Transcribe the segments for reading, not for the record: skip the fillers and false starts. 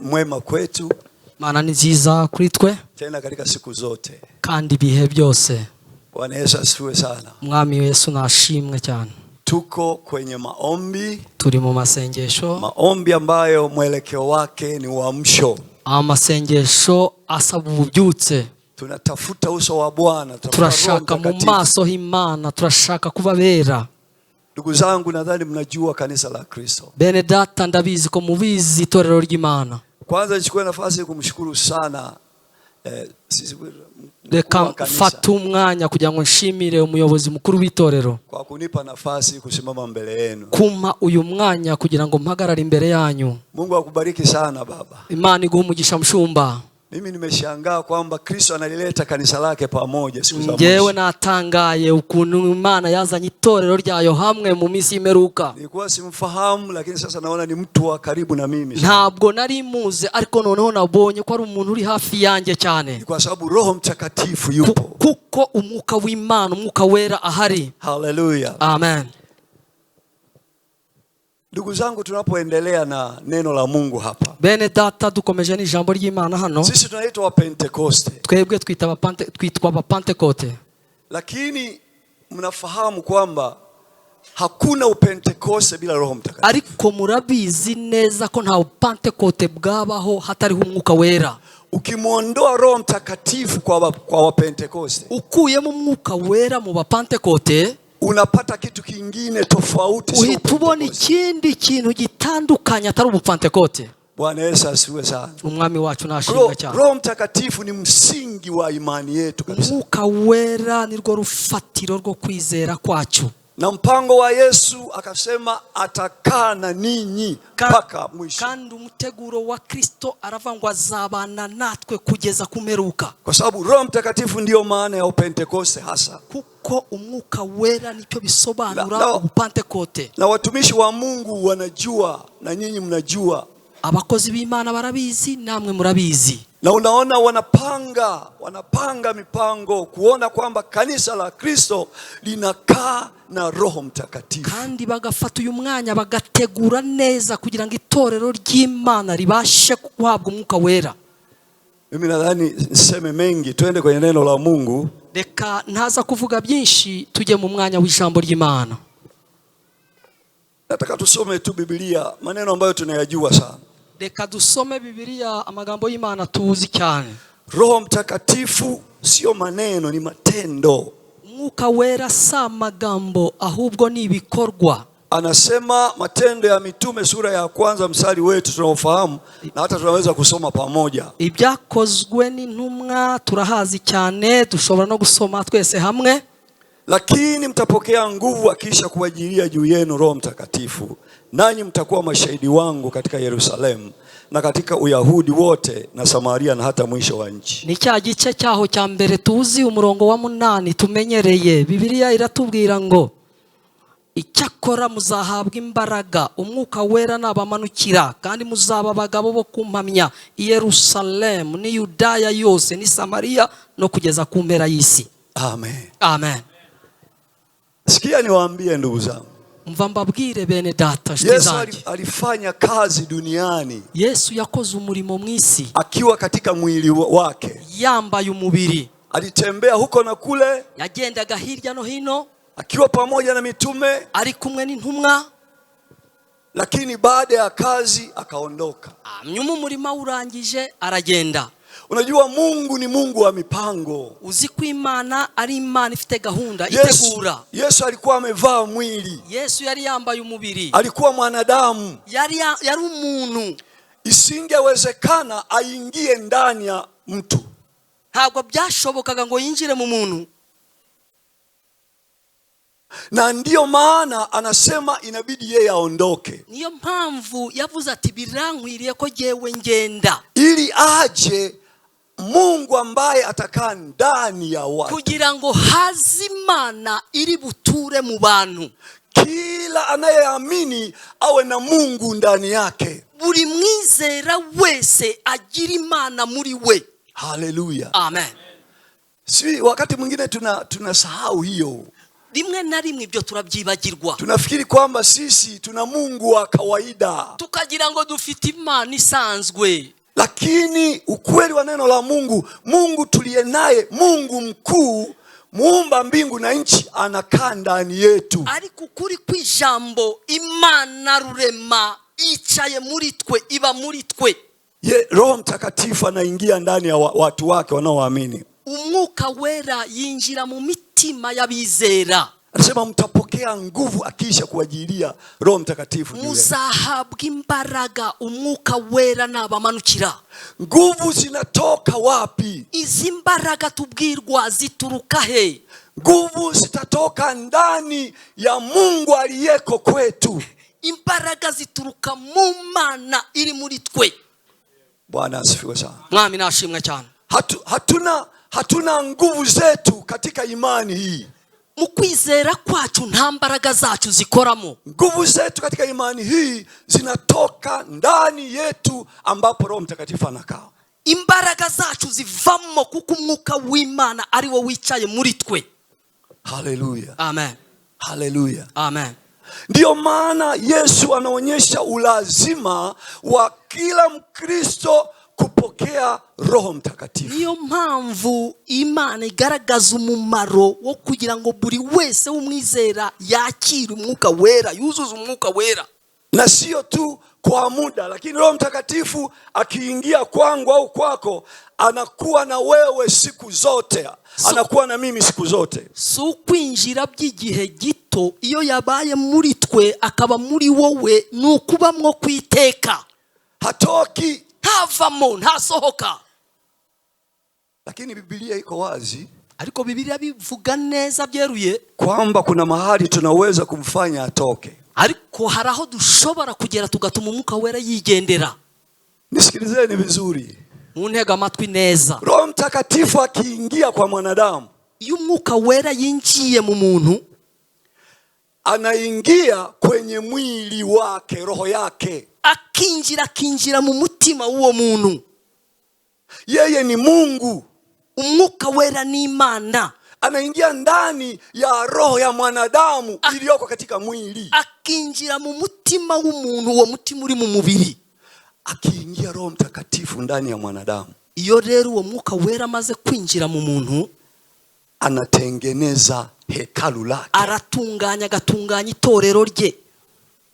mwema kwetu. Mana ni nziza kuri twe. Tena katika siku zote. Kandi bihe byose. Bwana Yesu asifiwe sana. Mwami Yesu nashimwe cyane. Tuko kwenye maombi. Turi mu masengesho. Maombi ambayo mwelekeo wake ni uamsho. Amasengesho asaba ububyutse. Tunatafuta uso wa Bwana. Turashaka mu maso h'Imana, turashaka kubabera. Ndugu zangu, nadhani mnajua kanisa la Kristo. Bene data ndabizi ko mubizi itorero ry'Imana. Kwanza nichukue nafasi kumshukuru sana Reka mfate umwanya kugira ngo nshimire umuyobozi mukuru w'itorero kwa kunipa nafasi kusimama mbele yenu. Kuma uyu mwanya kugira ngo mpagarare imbere yanyu. Mungu akubariki sana baba. Imana iguhe umugisha mshumba. Mimi nimeshangaa kwamba Kristo analileta kanisa lake pamoja siku za mwisho. Ngewe natangaye ukuntu Imana yazanye itorero ryayo hamwe mu minsi imeruka. Nilikuwa simfahamu, lakini sasa naona ni mtu wa karibu na mimi. Ntabwo nari muze ariko noneho nabonye ko ari umuntu uri hafi yanjye cyane. Kwa sababu Roho Mtakatifu yupo. Kuko umwuka w'Imana, umwuka wera ahari. Hallelujah. Amen. Ndugu zangu, tunapoendelea na neno la Mungu hapa. Bene data dukomeje n'ijambo ry'Imana hano. Sisi tunaitwa wa Pentecoste. Twebwe twitwa ba Pentecote. Lakini mnafahamu kwamba hakuna upentekoste bila Roho Mtakatifu. Ariko murabizi neza ko nta Pentecote bwabaho hatariho umwuka wera. Ukimuondoa Roho Mtakatifu kwa wa Pentecoste, ukuyemo umwuka wera mu ba Pentecote, unapata kitu kingine tofauti. Uhitubona ikindi kintu gitandukanye atari ubupentekote. Bwana Yesu asifiwe sana. Umwami wacu nashimwe cyane. Roho Mtakatifu ni msingi wa imani yetu kabisa. Umwuka wera ni rwo rufatiro rwo kwizera kwacu. Na mpango wa Yesu akasema atakaa na ninyi mpaka mwisho. Kandi umuteguro wa Kristo aravangwa zabana natwe kugeza kumeruka. Kwa sababu Roho Mtakatifu ndio maana ya upentekoste hasa. Kuko umwuka wera nicyo bisobanura ubupentekote. Na watumishi wa Mungu wanajua, na nyinyi mnajua. Abakozi b'Imana barabizi, namwe murabizi. Na unaona wanapanga mipango kuona kwamba kanisa la Kristo linakaa na Roho Mtakatifu. Kandi bagafata uyu mwanya bagategura neza kugira ngo itorero ry'Imana ribashe guhabwa umwuka wera. Mimi nadhani niseme mengi, twende kwenye neno la Mungu. Reka ntaza kuvuga byinshi, tujye mu mwanya w'ijambo ry'Imana. Nataka tusome tu Biblia, maneno ambayo tunayajua sana. Reka dusome Biblia, amagambo y'Imana tuzi cyane. Roho Mtakatifu sio maneno, ni matendo. Umwuka wera sa magambo ahubwo ni ibikorwa. Anasema Matendo ya Mitume sura ya 1 mstari wetu tunaofahamu na hata tunaweza kusoma pamoja. Ibyakozwe n'intumwa turahazi cyane, dushobora no gusoma twese hamwe. Lakini mtapokea nguvu akisha kuwajilia juu yenu Roho Mtakatifu, nanyi mtakuwa mashahidi wangu katika Yerusalemu na katika Uyahudi wote na Samaria na hata mwisho wa nchi. Ni cya gice cyaho cya mbere tuzi umurongo wa 8 tumenyereye. Biblia iratubwira ngo icyakora muzahabwa imbaraga umwuka wera nabamanukira, kandi muzaba abagabo bo kumpamya i Yerusalemu ni Yudaya yose ni Samaria no kugeza ku mpera y'isi. Amen. Amen. Sikia niwaambie ndugu zangu. Mva mbabwire bene data. Yesu alifanya kazi duniani. Yesu yakoze umurimo mwisi akiwa katika mwili wake. Yambaye umubiri. Alitembea huko na kule. Yagendaga hirya no hino. Akiwa pamoja na mitume. Ari kumwe n'intumwa. Lakini baada ya kazi akaondoka. Nyuma umurimo urangije aragenda. Unajua Mungu ni Mungu wa mipango. Uzi ko Imana ari Imana ifite gahunda itegura. Yesu alikuwa amevaa mwili. Yesu yari yambaye umubiri. Alikuwa mwanadamu. Yari umuntu. Isingewezekana aingie ndani ya mtu. Ntabwo byashobokaga ngo yinjire mu muntu. Na ndio maana anasema inabidi yeye aondoke. Niyo mpamvu yavuze ati birankwiriye ko jewe ngenda. Ili aje Mungu ambaye atakaa ndani ya watu. Kugira ngo hazimana iri buture mu bantu. Kila anayeamini awe na Mungu ndani yake. Buri mwizera wese agira Imana muri we. Hallelujah. Amen. Si wakati mwingine tunasahau hiyo. rimwe na rimwe ibyo turabyibagirwa. Tunafikiri kwamba sisi tuna Mungu wa kawaida, tukagira ngo dufite Imana isanzwe. Lakini ukweli wa neno la Mungu, Mungu tuliye naye, Mungu mkuu, muumba mbingu na nchi, anakaa ndani yetu. Ariko ukuri kw'ijambo Imana rurema icaye muri twe, iba muri twe. Roho Mtakatifu anaingia ndani ya watu wake wanaoamini. Umwuka wera yinjira mu mitima y'abizera. Anasema mtapokea nguvu akisha kuajilia Roho Mtakatifu. Muzahabwa imbaraga umwuka wera nabamanukira. Nguvu zinatoka wapi? Izi mbaraga tubwirwa zituruka he? Nguvu zitatoka ndani ya Mungu aliyeko kwetu. Imbaraga zituruka mu Mana iri muri twe. Bwana asifiwe sana. Mwami nashimwe cyane. Hatuna nguvu zetu katika imani hii. Mu kwizera kwacu nta mbaraga zacu zikoramo. Nguvu zetu katika imani hii zinatoka ndani yetu ambapo Roho Mtakatifu anakaa. Imbaraga zacu zivamo kuko umwuka w'Imana ari wo wicaye muri twe. Haleluya. Amen. Haleluya. Amen. Ndiyo maana Yesu anaonyesha ulazima wa kila Mkristo kupokea Roho Mtakatifu. Niyo mpamvu Imana igaragaza umumaro wo kugira ngo buri wese umwizera yakire umwuka wera, yuzuza umwuka wera. Na sio tu kwa muda, lakini Roho Mtakatifu akiingia kwangu au kwako, anakuwa na wewe siku zote. Anakuwa na mimi siku zote. So kwinjira by'igihe gito, iyo yabaye muri twe akaba muri wowe, nukubamwo kwiteka. Hatoki, havamo, ntasohoka. Lakini Biblia iko wazi, ariko Biblia bivuga neza byeruye kwamba kuna mahali tunaweza kumfanya atoke. Ariko haraho dushobora kugera tugatuma umwuka wera yigendera. Nisikilizeni vizuri. Muntega amatwi neza. Roho Mtakatifu akiingia kwa mwanadamu, iyo umwuka wera yinjiye mu muntu, anaingia kwenye mwili wake, roho yake. akinjira mu mutima w'uwo muntu. Yeye ni Mungu. Umwuka wera ni Imana. Anaingia ndani ya roho ya mwanadamu iliyoko katika mwili. Akinjira mu mutima w'umuntu, uwo mutima uri mu mubiri. Akiingia Roho Mtakatifu ndani ya mwanadamu, iyo rero uwo mwuka wera amaze kwinjira mu muntu, anatengeneza hekalu lake. Aratunganya, agatunganya itorero rye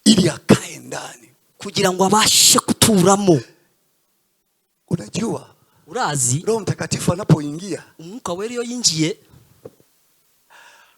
ili akae ndani, kugira ngo abashe kuturamo. Unajua, urazi, Roho Mtakatifu anapoingia, umwuka wera iyo yinjiye,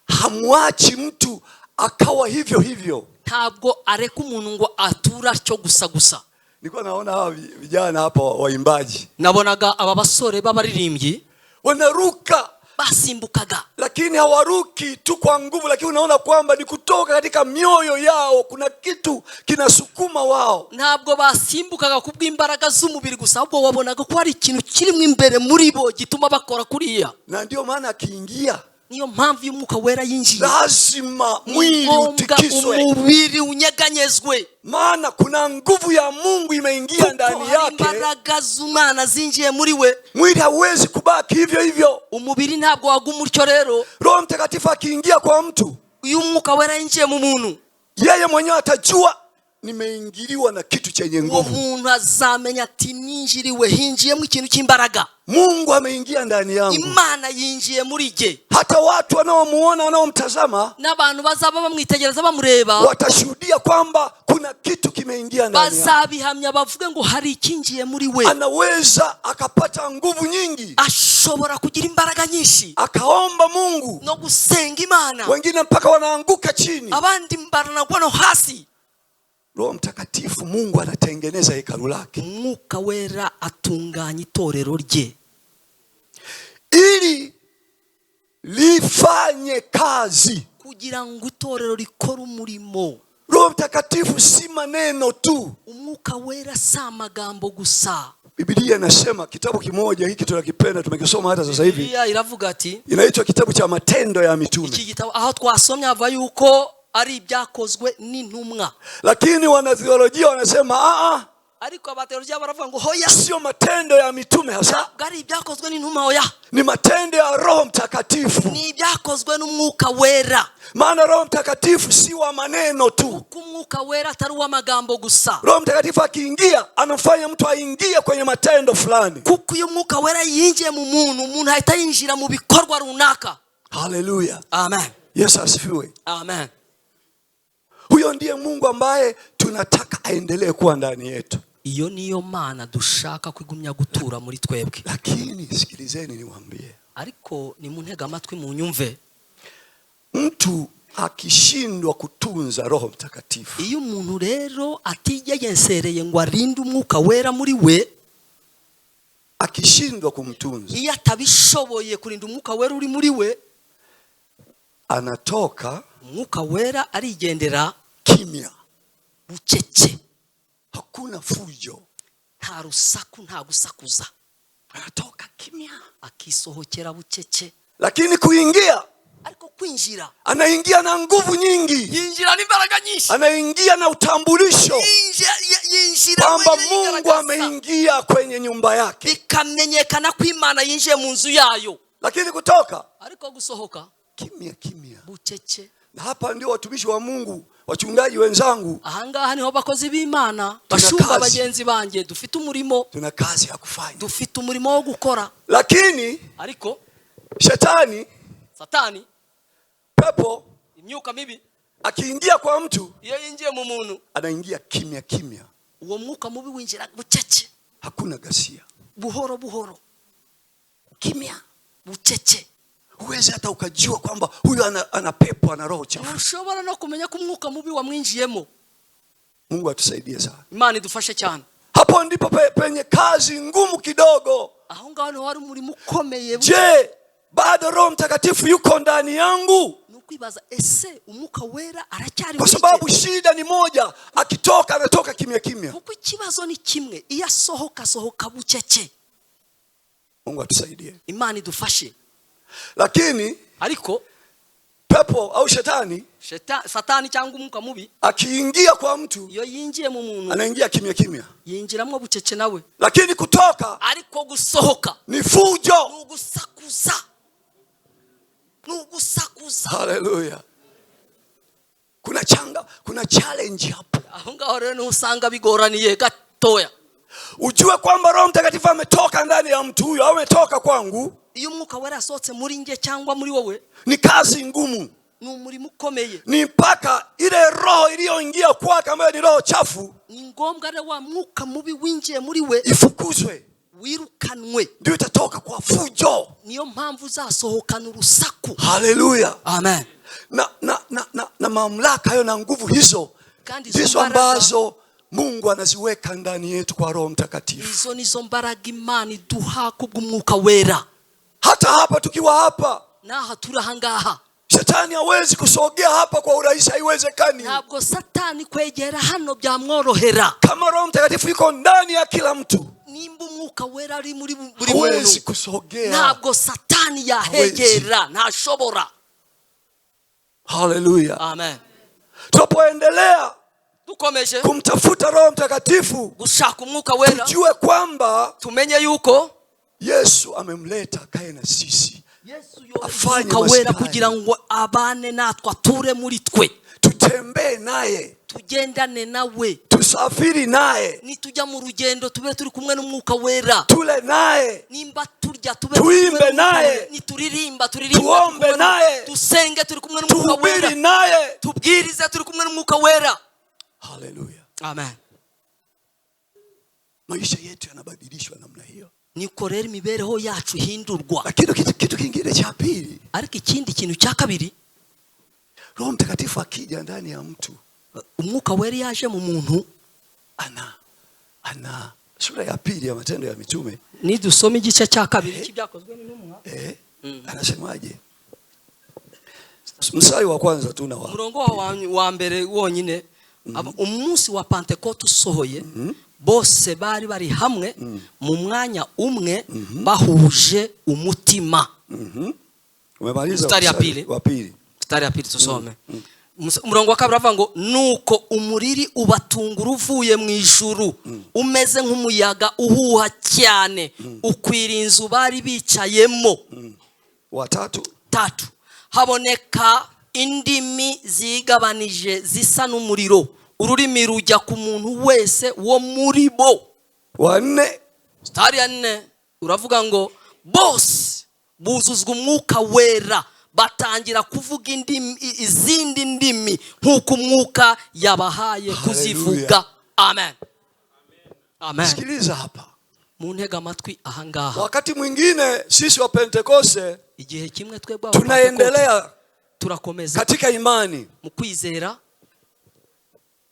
hamwachi mtu akawa hivyo hivyo. Ntabwo areka umuntu ngo atura cyo gusa. Nilikuwa naona hawa vijana hapa waimbaji. Nabonaga aba basore b'abaririmbyi wanaruka, basimbukaga. Lakini hawaruki tu kwa nguvu, lakini unaona kwamba ni kutoka katika mioyo yao, kuna kitu kinasukuma wao. Ntabwo basimbukaga kubw'imbaraga z'umubiri gusa, ahubwo wabonaga ko hari ikintu kirimo imbere muri bo gituma bakora kuriya. Na ndio maana akiingia, niyo mpamvu y'umwuka wera yinjiye, lazima mwili utikiswe, umubiri unyeganyezwe. Maana kuna nguvu ya Mungu imeingia ndani yake. Imbaraga z'Imana zinjiye muri we. Mwili hauwezi kubaki hivyo hivyo. Umubiri ntabwo waguma utyo rero. Roho Mtakatifu akiingia kwa mtu, uyu mwuka wera yinjiye mu muntu, yeye mwenyewe atajua nimeingiliwa na kitu chenye nguvu. Umuntu azamenya ati ninjiriwe, hinjiyemo ikintu cy'imbaraga. Mungu ameingia ndani yangu. Imana yinjiye muri je. Hata watu wanaomuona, wanaomtazama, n'abantu bazaba bamwitegereza bamureba, watashuhudia kwamba kuna kitu kimeingia ndani yake. Bazabihamya bavuge ngo hari ikinjiye muri we. Anaweza akapata nguvu nyingi, ashobora kugira imbaraga nyinshi, akaomba Mungu no gusenga Imana, wengine mpaka wanaanguka chini, abandi mbarana no hasi. Roho Mtakatifu, Mungu anatengeneza hekalu lake. Umwuka wera atunganya itorero rye ili lifanye kazi, kugira ngo itorero rikore umurimo. Roho Mtakatifu si maneno tu. Umwuka wera si amagambo gusa. Biblia inasema, kitabu kimoja hiki tunakipenda, tumekisoma hata sasa hivi. Biblia iravuga ati, inaitwa kitabu cha Matendo ya Mitume. Iki gitabo aho twasomye ava yuko ari ibyakozwe n'intumwa. Lakini wanatheolojia wanasema ariko abateolojiya baravuga ngo hoya, sio matendo ya mitume hasa, gari ibyakozwe n'intumwa, hoya, ni matendo ya Roho Mtakatifu. ni ibyakozwe n'umwuka wera. Maana Roho Mtakatifu si wa maneno tu. Umwuka wera atari uw'amagambo gusa. Roho Mtakatifu akiingia anamfanya mtu aingie kwenye matendo fulani. Kuko iyo umwuka wera yinjiye mu muntu, umuntu ahita yinjira mu bikorwa runaka. Haleluya. Amen. Yesu asifiwe. Amen. Huyo ndiye Mungu ambaye tunataka aendelee kuwa ndani yetu. Iyo niyo Mana dushaka kwigumya gutura muri twebwe. Lakini sikilizeni niwaambie, ariko ni muntega amatwi mu nyumve, mtu akishindwa kutunza Roho Mtakatifu, iyo umuntu rero atigensereye ngo arinde umwuka wera muri we, akishindwa kumtunza, iyo atabishoboye kurinda umwuka wera uri muri we, anatoka umwuka wera arigendera kimya, bucece, hakuna fujo, nta rusaku, nta gusakuza, anatoka kimya, akisohokera bucece. lakini kuingia, ariko kwinjira, anaingia na nguvu nyingi, yinjira n'imbaraga nyinshi, anaingia na utambulisho yinjira kwamba Mungu ameingia kwenye nyumba yake, bikamenyekana ko Imana yinjiye mu nzu yayo. lakini kutoka, ariko gusohoka kimya kimya. bucece. Na hapa ndio watumishi wa Mungu, wachungaji wenzangu, ahangaha niho bakozi b'Imana, bashumba bagenzi banjye, dufite umurimo, tuna kazi ya kufanya, dufite umurimo wo gukora. lakini ariko shetani, satani, pepo, imyuka mibi akiingia kwa mtu, iyo yinjiye mu muntu, anaingia kimya kimya, uwo mwuka mubi winjira bucece, hakuna ghasia, buhoro buhoro, kimya, bucece. huwezi hata ukajua kwamba huyu ana pepo, ana roho chafu. ushobora no kumenya ko umwuka mubi wamwinjiyemo. Mungu atusaidie sana. Imana idufashe cyane. Hapo ndipo penye kazi ngumu kidogo. aho ngaho ni wari umurimo ukomeye. Je, bado Roho Mtakatifu yuko ndani yangu? Nukwibaza, ese umwuka wera aracyari? Kwa sababu shida ni moja, akitoka anatoka kimya kimya. kuko ikibazo ni kimwe, iyo asohoka bucece. Mungu atusaidie. Imana idufashe. Lakini ariko pepo au shetani, satani cyangwa umwuka mubi akiingia kwa mtu, iyo yinjiye mu muntu, anaingia kimya kimya, yinjiramo bucece nawe. lakini kutoka, ariko gusohoka ni fujo, nugusakuza. Haleluya. Kuna challenge hapo. aho ngaho rero niho usanga bigoraniye gatoya. Ujue kwamba Roho Mtakatifu ametoka ndani ya mtu huyo, au ametoka kwangu. iyo umwuka wera asohotse muri nge cyangwa muri wowe, Ni kazi ngumu, ni umurimo ukomeye. ni mpaka ile roho iliyoingia kwake ambayo ni roho chafu, ni ngombwa rero wa mwuka mubi winjiye muri we ifukuzwe, wirukanwe, ndio itatoka kwa fujo. niyo mpamvu uzasohokana urusaku. Haleluya. Amen. Na mamlaka hayo na nguvu hizo ndizo ambazo Mungu anaziweka ndani yetu kwa Roho Mtakatifu. Izo nizo mbaraga Imana iduha kubw'umwuka wera. Hata hapa tukiwa hapa, naha turahangaha, shetani hawezi kusogea hapa kwa urahisi, haiwezekani. ntabwo satani kwegera hano byamworohera. Kama Roho Mtakatifu yuko ndani ya kila mtu, nimba umwuka wera ari muri buri hawezi muntu, kusogea, ntabwo satani yahegera, ntashobora. Haleluya. Amen. Tunapoendelea dukomeje kumtafuta Roho Mtakatifu, gushaka umwuka wera, tujue kwamba tumenye yuko Yesu amemleta kae na sisi, Yesu afanye umwuka wera maskani, kugira ngo abane natwe, ature muri twe, tutembee naye, tugendane nawe, tusafiri naye, nitujya mu rugendo tube turi kumwe n'umwuka wera, tule naye, nimba turya tube tuimbe naye, nituririmba tuombe naye, dusenge turi kumwe n'umwuka wera, tuhubiri naye, tubwirize turi kumwe n'umwuka wera. Haleluya. Amen. Maisha yetu yanabadilishwa namna hiyo. Niko rero imibereho yacu hindurwa. Lakini kitu kingine cha pili, ariko ikindi kintu cya kabiri, Roho Mtakatifu akija ndani ya mtu, umwuka wera yaje mu muntu, ana sura ya pili ya Matendo ya Mitume, ni dusome igice cya kabiri cy'ibyakozwe n'intumwa, anasemaje? Mstari wa kwanza tu na umurongo wa mbere wonyine. umunsi wa Pentecote usohoye, bose bari bari hamwe mu mwanya umwe, bahuje umutima. Umemaliza mstari wa pili? Mstari ya pili tusome. umurongo wa kabiri avuga ngo nuko umuriri ubatungura uvuye mu ijuru umeze nk'umuyaga uhuha cyane ukwira inzu bari bicayemo. Tatu, haboneka indimi zigabanije zisa n'umuriro, ururimi rujya ku muntu wese wo muri bo. 4 Stari ya 4 uravuga ngo bose buzuzwa umwuka wera batangira kuvuga izindi ndimi nk'uko umwuka yabahaye kuzivuga. Amen. Amen. Sikiliza hapa. Muntega amatwi ahangaha. Wakati mwingine sisi wa Pentekoste igihe kimwe twebwe tunaendelea turakomeza katika imani mu kwizera,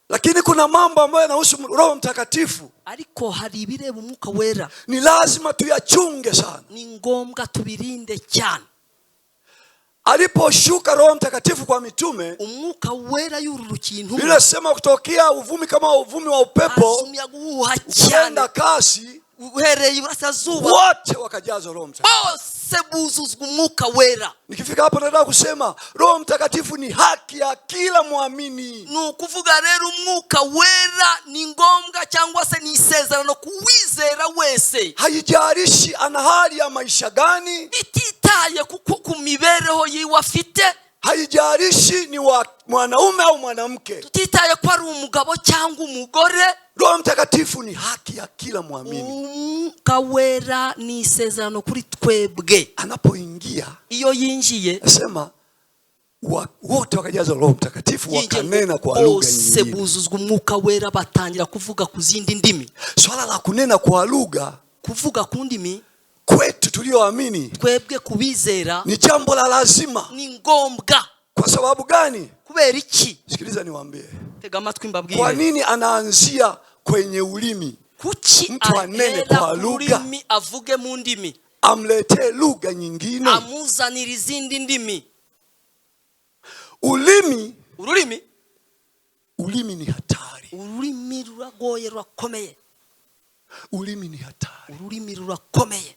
lakini kuna mambo ambayo yanahusu Roho Mtakatifu, ariko hari ibireba umwuka wera, ni lazima tuyachunge sana. Ni ngombwa tubirinde cyane. Aliposhuka Roho Mtakatifu kwa mitume, umwuka wera yururukiye intumwa, bila sema kutokea uvumi kama uvumi wa upepo kwenda kasi, uhereye iburasirazuba wote wakajazwa Roho Mtakatifu. Bose buzuzwa umwuka wera. Nikifika hapo nataka kusema Roho Mtakatifu ni haki ya kila muamini. Nukuvuga rero umwuka wera ni ngombwa cyangwa se ni isezerano kuwizera wese. Haijalishi ana hali ya maisha gani, bititaye ku mibereho yiwe afite, haijalishi ni mwanaume au mwanamke, tutitaye ko ari umugabo cyangwa umugore. Roho Mtakatifu ni haki ya kila muamini. Umwuka wera ni isezerano kuri twebwe. Anapoingia, iyo yinjiye, nasema wote wakajazwa Roho Mtakatifu wakanena kwa lugha nyingine. Bose buzuzwa umwuka wera batangira kuvuga ku zindi ndimi. Swala la kunena kwa lugha, kuvuga ku ndimi, kwetu tulioamini, twebwe kubizera, ni jambo la lazima. Ni ngombwa. Kwa sababu gani? Kubera iki? Sikiliza niwaambie. Tega amatwi mbabwire. Kwa nini anaanzia kwenye ulimi? Kuki mtu anene kwa lugha, ulimi avuge mu ndimi, amletee lugha nyingine, amuzanira izindi ndimi? Ulimi ni hatari. Ulimi ruragoye, rurakomeye. Ulimi ni hatari. Ulimi rurakomeye.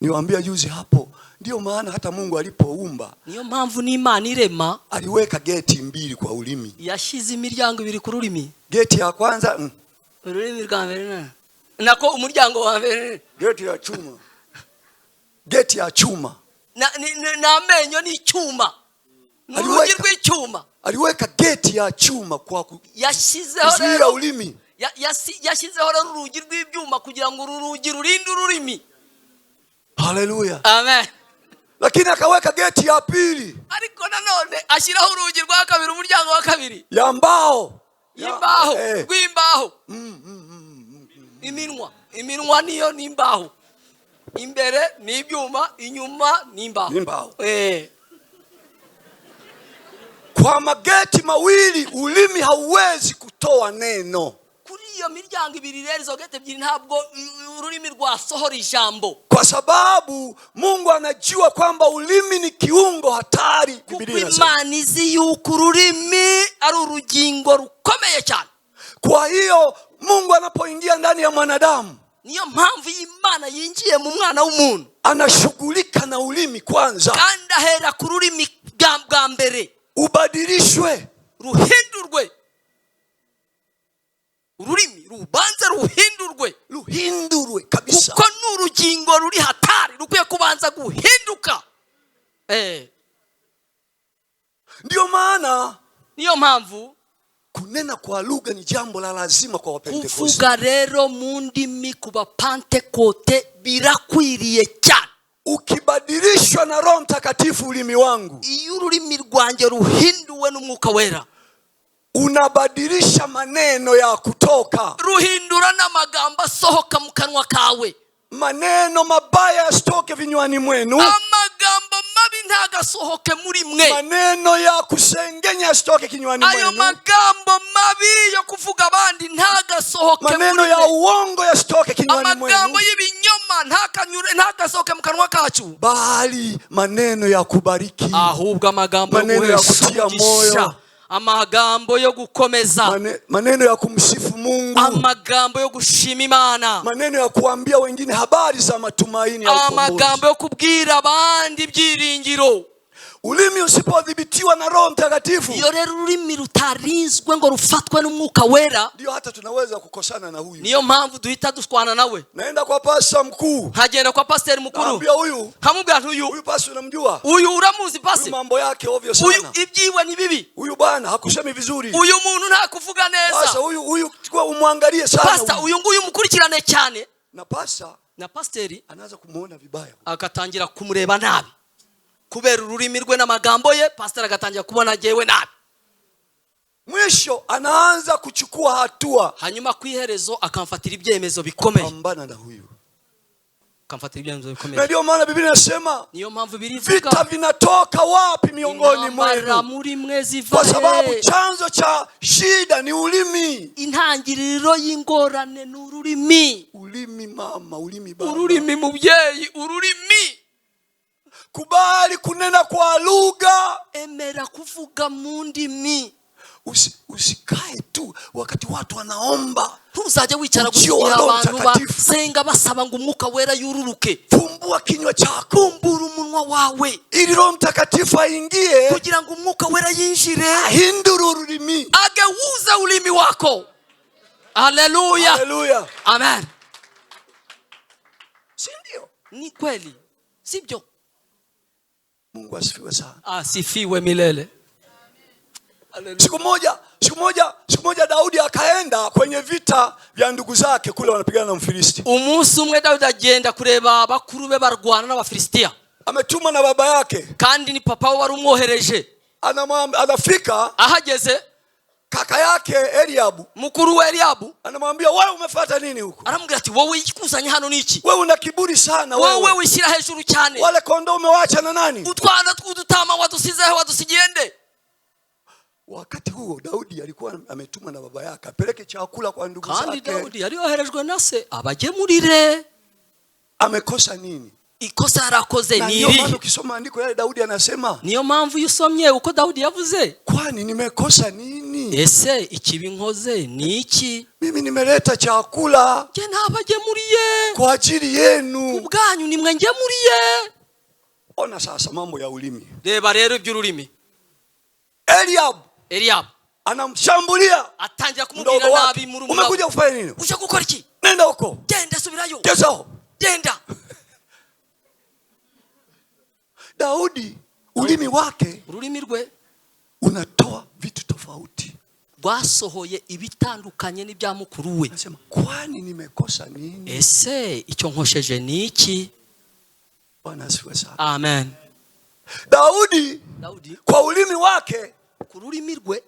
Niwaambia juzi hapo, ndio maana hata Mungu alipoumba, niyo mpamvu n'Imana irema, aliweka geti 2 kwa ulimi. Yashize imiryango 2 ku rurimi. Geti ya kwanza, ururimi rwa mbere nako umuryango wa mbere, geti ya chuma. Geti ya chuma. Na amenyo ni chuma. Urugi rw'icyuma. Aliweka geti ya chuma kwa yashizeho ulimi. Yashizeho urugi rw'ibyuma kugira ngo urugi rurinde ururimi. Haleluya. Amen. Lakini akaweka geti ya 2. Ariko nanone ashyiraho urugi rwa 2, umuryango wa 2. Ya mbao. Imbaho, rw'imbaho. Iminwa niyo ni imbaho. Imbere ni ibyuma, inyuma ni imbaho. Kwa mageti mawili ulimi hauwezi kutoa neno. Kuri iyo miryango 2 rero, izo geti 2 ntabwo ururimi rwasohora ijambo. Kwa sababu Mungu anajua kwamba ulimi ni kiungo hatari. Biblia inasema Imana izi yuko ururimi ari urugingo rukomeye cyane. Kwa hiyo Mungu anapoingia ndani ya mwanadamu, niyo mpamvu Imana yinjiye mu mwana w'umuntu, anashughulika na ulimi kwanza. Kandi ahera ku rurimi bwa mbere. Ubadilishwe, ruhindurwe. Ururimi rubanza ruhindurwe kabisa. Kuko n'urugingo ruri hatari, rukwiye kubanza guhinduka. Niyo mpamvu kunena kwa lugha ni jambo la lazima kwa Wapentekoste. Kuvuga rero mu ndimi ku Bapentekote birakwiriye cyane. Ukibadilishwa na Roho Mtakatifu ulimi wangu, iyo ururimi rwanjye ruhinduwe n'umwuka wera, unabadilisha maneno ya kutoka. Ruhindura n'amagambo asohoka mu kanwa kawe. Maneno mabaya yasitoke vinywani mwenu. Amagambo mabi ntagasohoke muri mwe. Maneno ya kusengenya yasitoke kinywani mwenu. Ayo magambo mabi yo kuvuga abandi ntagasohoke muri mwe. Maneno ya uongo yasitoke kinywani mwenu. Amagambo y'ibinyoma ntagasohoke mu kanwa kacu. Bali maneno ya kubariki. Ahubwo amagambo maneno ya kutia moyo, amagambo yo gukomeza, maneno ya kumsifu Mungu, amagambo yo gushima Imana, maneno ya kuambia wengine habari za matumaini ya ukombozi, amagambo yo kubwira abandi byiringiro. Ulimi usipodhibitiwa na Roho Mtakatifu, iyo rero ururimi rutarinzwe ngo rufatwe n'umwuka wera, ndio hata tunaweza kukosana na huyu. niyo mpamvu duhita duswana nawe. Naenda kwa pastor mkuu, nkagenda kwa pastor mukuru, naambia huyu, nkamubwira huyu pastor unamjua, huyu uramuzi pastor, mambo yake ovyo sana, huyu ibyiwe ni bibi, huyu bwana hakusemi vizuri, huyu muntu nta kuvuga neza, pastor huyu chukua umwangalie sana, pastor huyu nguyu mukurikirane cyane. Na pastor anaanza kumuona vibaya, akatangira kumureba nabi kubera ururimi rwe n'amagambo ye. Pastor agatangira kubona jewe nabi, mwisho anaanza kuchukua hatua, hanyuma kwiherezo akamfatira ibyemezo bikomeye, pambana na huyu, akamfatira ibyemezo bikomeye. Ndio maana Biblia inasema, niyo mpamvu birivuga, vita vinatoka wapi miongoni mwenu? muri mwe ziva, kwa sababu chanzo cha shida ni ulimi. intangiriro y'ingorane ni ururimi. Ulimi mama, ulimi baba, ururimi mubyeyi, ururimi. Kubali kunena kwa lugha, emera kuvuga mu ndimi. Usikae tu wakati watu wanaomba, ntuzajya wicara gusigira abantu basenga basaba ngo umwuka wera yururuke. Fumbua kinywa chako, fumbura umunwa wawe, ili Roho Mtakatifu aingie, kugira ngo umwuka wera yinjire, ahindure ururimi, ageuza ulimi wako. Haleluya, haleluya, amen. si ndio? Ni kweli, sivyo? Mungu asifiwe sana, asifiwe milele. Siku moja Daudi akaenda kwenye vita vya ndugu zake kule wanapigana na Mfilisti. Umunsi umwe Daudi agenda kureba bakuru be barwana n'Abafilistia. Ametuma na baba yake, kandi ni papa we wari umwohereje. Anafika, ahageze kaka yake Eliabu, mukuru we Eliabu, anamwambia wewe umefuata nini huko? Anamwambia ati wowe ikuzanye hano niki? Wewe una kiburi sana wewe. Wewe wishyira hejuru cyane. Wale kondoo umewaacha na nani? Utwana tw'udutama wadusizeho wadusigende. Wakati huo Daudi alikuwa ametuma na baba yake apeleke chakula kwa ndugu zake. Kandi Daudi yari yoherejwe na se abagemurire. Amekosa nini? Ikosa yarakoze ni iri. Niyo ukisoma andiko yale Daudi anasema, niyo mpamvu yusomye uko Daudi yavuze, kwani nimekosa nini? Ese ikibi nkoze ni iki? Mimi nimeleta chakula, je nabagemuriye kwa ajili yenu, ubwanyu nimwe ngemuriye. Ona sasa mambo ya ulimi. Reba rero iby'ururimi. Eliab anamshambulia, atangira kumubwira nabi muri umwe. Umekuja kufanya nini? Uje gukora iki? Nenda huko. Genda subirayo. Gezaho. Genda. Daudi ulimi wake, ururimi rwe unatoa vitu tofauti, rwasohoye ibitandukanye n'ibya mukuru we. Anasema, kwani nimekosa nini? Ese icyo nkosheje ni iki? Bwana asifiwe sana. Amen. Daudi kwa ulimi wake, ku rurimi rwe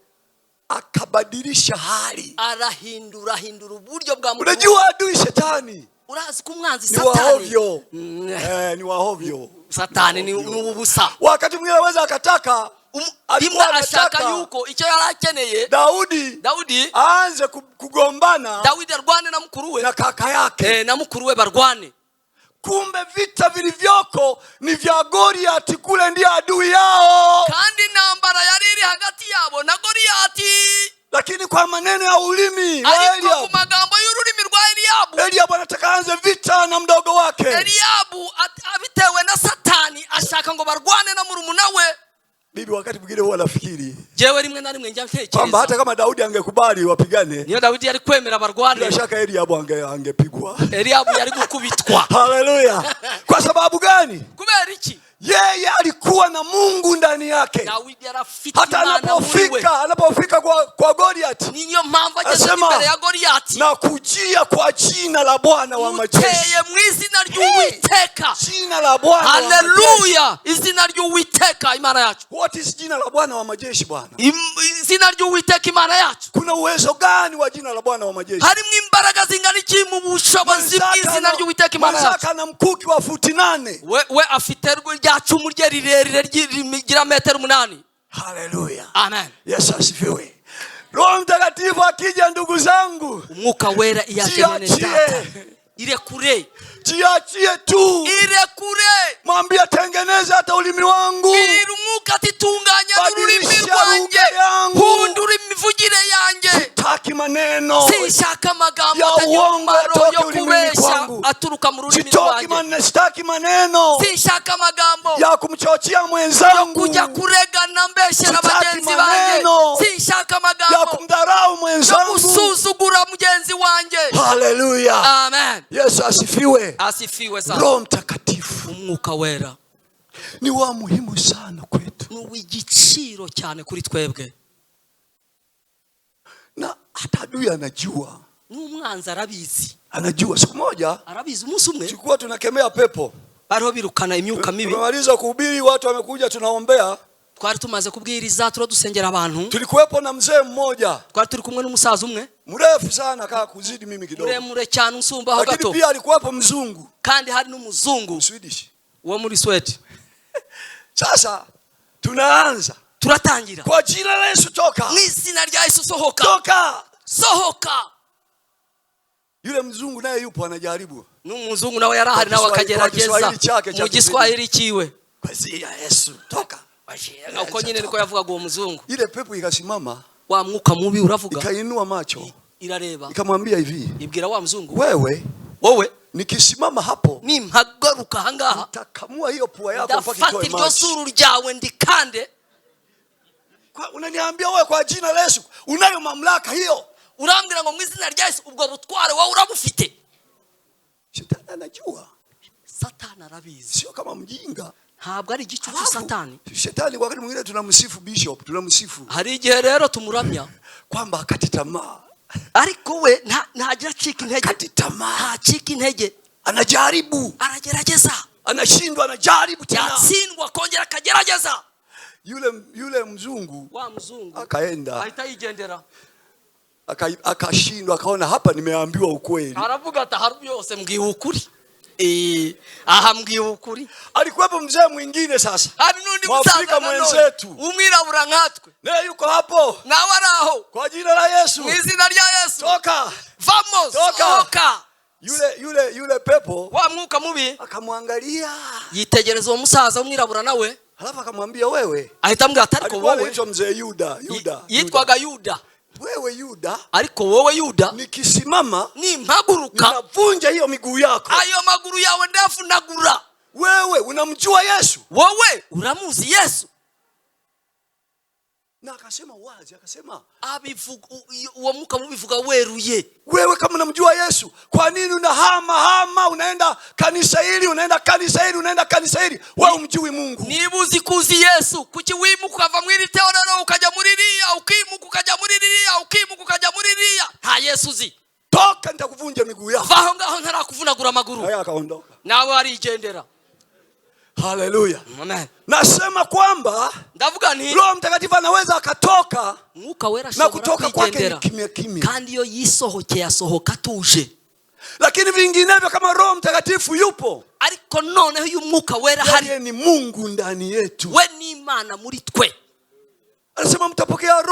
akabadilisha hali, arahindura uburyo bwa mukuru. Unajua adui shetani, urazi kumwanzi satani ni wahovyo. Satani ni ubusa. Wakati mwingine anaweza akataka alikuwa anashaka yuko icyo yarakeneye Daudi aanze kugombana, Daudi arwane na mukuru we na kaka yake, na mukuru we barwane. Kumbe vita vilivyoko ni vya Goliath, kule ndiye adui yao. Kandi nambara yari iri hagati yabo na Goliath. Lakini kwa maneno ya ulimi wa Eliabu, kwa magambo y'ururimi rwa Eliabu anataka aanze vita na mdogo wake. Eliabu abitewe na Satani ashaka ngo barwane na murumuna we. Bibi wakati mwingine huwa nafikiri, jewe rimwe na rimwe njya ntekereza kwamba hata kama Daudi angekubali wapigane, niyo Daudi yari kwemera barwane, bila shaka Eliabu angepigwa. Eliabu yari gukubitwa. Haleluya. Kwa sababu gani? Kubera iki? Yeye alikuwa na Mungu ndani yake. Hata anapofika kwa Goliath, niyo mpamvu ageze imbere ya Goliath, na kujia kwa jina la Bwana wa majeshi. Uteye mu izina ry'Uwiteka. Jina la Bwana. Haleluya. Izina ry'Uwiteka Imana yacu. What is jina la Bwana wa majeshi Bwana? Izina ry'Uwiteka Imana yacu. Kuna uwezo gani wa jina la Bwana wa majeshi? Harimo imbaraga zingana iki mu bushobozi bw'izina ry'Uwiteka Imana yacu. Mwanzaka na mkuki wa futi 8. We afite rya cumu rye rirerire rigira metero 8. Haleluya. Amen. Yesu asifiwe. Roho Mtakatifu akija, ndugu zangu, umwuka wera iyaje mwene data, irekure. Jiachie tu. Irekure. Mwambie tengeneza hata ulimi wangu. Umwuka atitunganya ururimi rwanjye. Hundura imivugire yanjye. Sitaki maneno sinshaka amagambo ya atagira uongo umumaro yatoke yo ulimini kubeshya kwangu. aturuka mu rurimi rwanjye. Sitaki maneno sinshaka amagambo ya kumchochea yo mwenzangu, kujya kuregana mbeshyera Sitaki bagenzi banjye. maneno sinshaka ya amagambo kumdharau yo mwenzangu. gusuzugura mugenzi wanjye. Haleluya. Amen. Yesu asifiwe. Asifiwe sana. Roho Mtakatifu umwuka wera ni wa muhimu sana kwetu, ni uw'igiciro cyane kuri twebwe, na hata adui anajua, n'umwanzi arabizi. anajua. Siku moja arabizi, umunsi umwe tulikuwa tunakemea pepo, bariho birukana imyuka mibi. tumemaliza kuhubiri, watu wamekuja, tunaombea. twari tumaze kubwiriza, turadusengera abantu. Tulikuwepo na mzee mmoja, twari turi kumwe n'umusaza umwe mrefu sana, kaa kuzidi mimi kidogo, muremure cyane unsumbaho lakini gato, pia alikuwepo mzungu, kandi hari n'umuzungu Swedish, wo muri Sweden. Sasa tunaanza, turatangira, kwa jina la Yesu toka, mu izina rya Yesu sohoka, toka, sohoka. yule mzungu naye yupo anajaribu, n'umuzungu nawe yarahari nawe akagerageza mu Giswahili kiwe, kwa jina la Yesu toka. uko nyine niko yavugaga uwo muzungu. Ile pepo ikasimama, wa mwuka mubi uravuga, ikainua macho, irareba, ikamwambia hivi, ibwira wa mzungu, wowe nikisimama hapo nimpagaruka ahangaha nitakamua hiyo pua yako mpaka itoe maji. iryo zuru ryawe ndikande. Unaniambia wewe kwa jina la Yesu unayo mamlaka hiyo? urambwira ngo mu izina rya Yesu ubwo butware wowe urabufite? Shetani anajua, Satani arabizi, sio kama mjinga, ntabwo ari igicucu Satani. Shetani wakati mwingine tunamsifu bishop, tunamsifu, hari igihe rero tumuramya kwamba akati tamaa, ariko we ntagira cika intege, akati tamaa, ntacika intege, anajaribu, aragerageza, anashindwa, anajaribu tena, yatsindwa kongera akagerageza. Yule mzungu, wa mzungu akaenda, ahita yigendera, akashindwa, akaona hapa nimeambiwa ukweli, aravuga ati harubu yose mbwiye ukuri. Aha mbwiye ukuri. Alikuwepo mzee mwingine sasa, hari n'undi musaza mwenzetu umwirabura nkatwe, naye yuko hapo, nawe araho, kwa jina la Yesu, mu izina rya Yesu toka, vamos, sohoka. Yule pepo wa mwuka mubi akamwangalia, yitegereza uwo musaza umwirabura nawe, halafu akamwambia wewe, ahita ambwira ati ariko wowe, alikuwa mzee Yuda, yitwaga Yuda, wewe Yuda, ariko wowe Yuda, nikisimama nimpaguruka ninavunja hiyo miguu yako, ayo maguru yawe ndavunagura. wewe unamjua Yesu? Wowe uramuzi Yesu? Na akasema wazi, akasema uwo mwuka mubivuga weruye, wewe kama unamjua Yesu, kwa nini unahama unaenda kanisa hili, unaenda kanisa hili, unaenda kanisa hili, wewe umjui Mungu? niba uzi kuzi Yesu, kuki wimuka ukava mwiri teorero ukajya muri riya, ukimuka ukajya muri riya, ukimuka ukajya muri riya? nta Yesu uzi. Toka nitakuvunja miguu yako. vaho ngaho ntarakuvunagura amaguru. Haya, akaondoka, nawe arigendera. Haleluya. Amen. Nasema kwamba ndavuga nti Roho Mtakatifu anaweza akatoka, mwuka wera na kutoka kwake ni kimya kimya, kandi iyo yisohokeye asohoka tuje. lakini vinginevyo kama Roho Mtakatifu yupo, ariko noneho uyu mwuka wera hari, yeye ni Mungu ndani yetu, we ni Imana muri twe. anasema mtapokea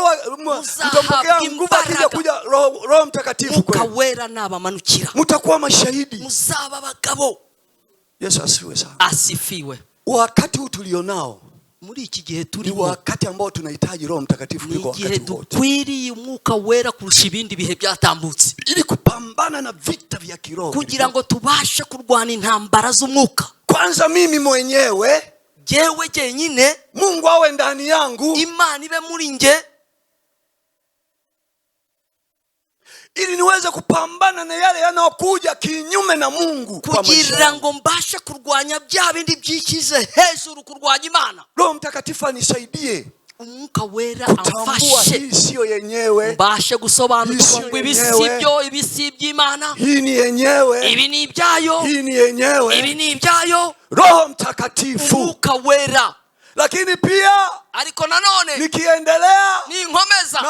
nguvu akija Roho Mtakatifu, mwuka wera nabamanukira mtakuwa mashahidi, muzaba bagabo. Yesu asifiwe sana. Asifiwe. Wakati huu tulionao muri iki gihe ni wakati ambao tunahitaji Roho Mtakatifu kuliko wakati wote. Dukwiriye umwuka wera kurusha ibindi bihe byatambutse, ili kupambana na vita vya kiroho, kugira ngo tubashe kurwana intambara z'umwuka. Kwanza mimi mwenyewe, jewe jenyine, Mungu awe ndani yangu, Imana ibe muri nge, ili niweze kupambana na yale yanayokuja kinyume na Mungu, kugira ngo mbashe kurwanya bya bindi byikize hejuru kurwanya Imana. Roho Mtakatifu anisaidie umwuka wera amfashe, hii sio yenyewe, mbashe gusobanukirwa ngo ibisibyo ibisibye Imana, hii ni yenyewe, ibi ni ibyayo, hii ni yenyewe, ibi ni ibyayo, Roho Mtakatifu, umwuka wera. Lakini pia ariko nanone nikiendelea, ninkomeza,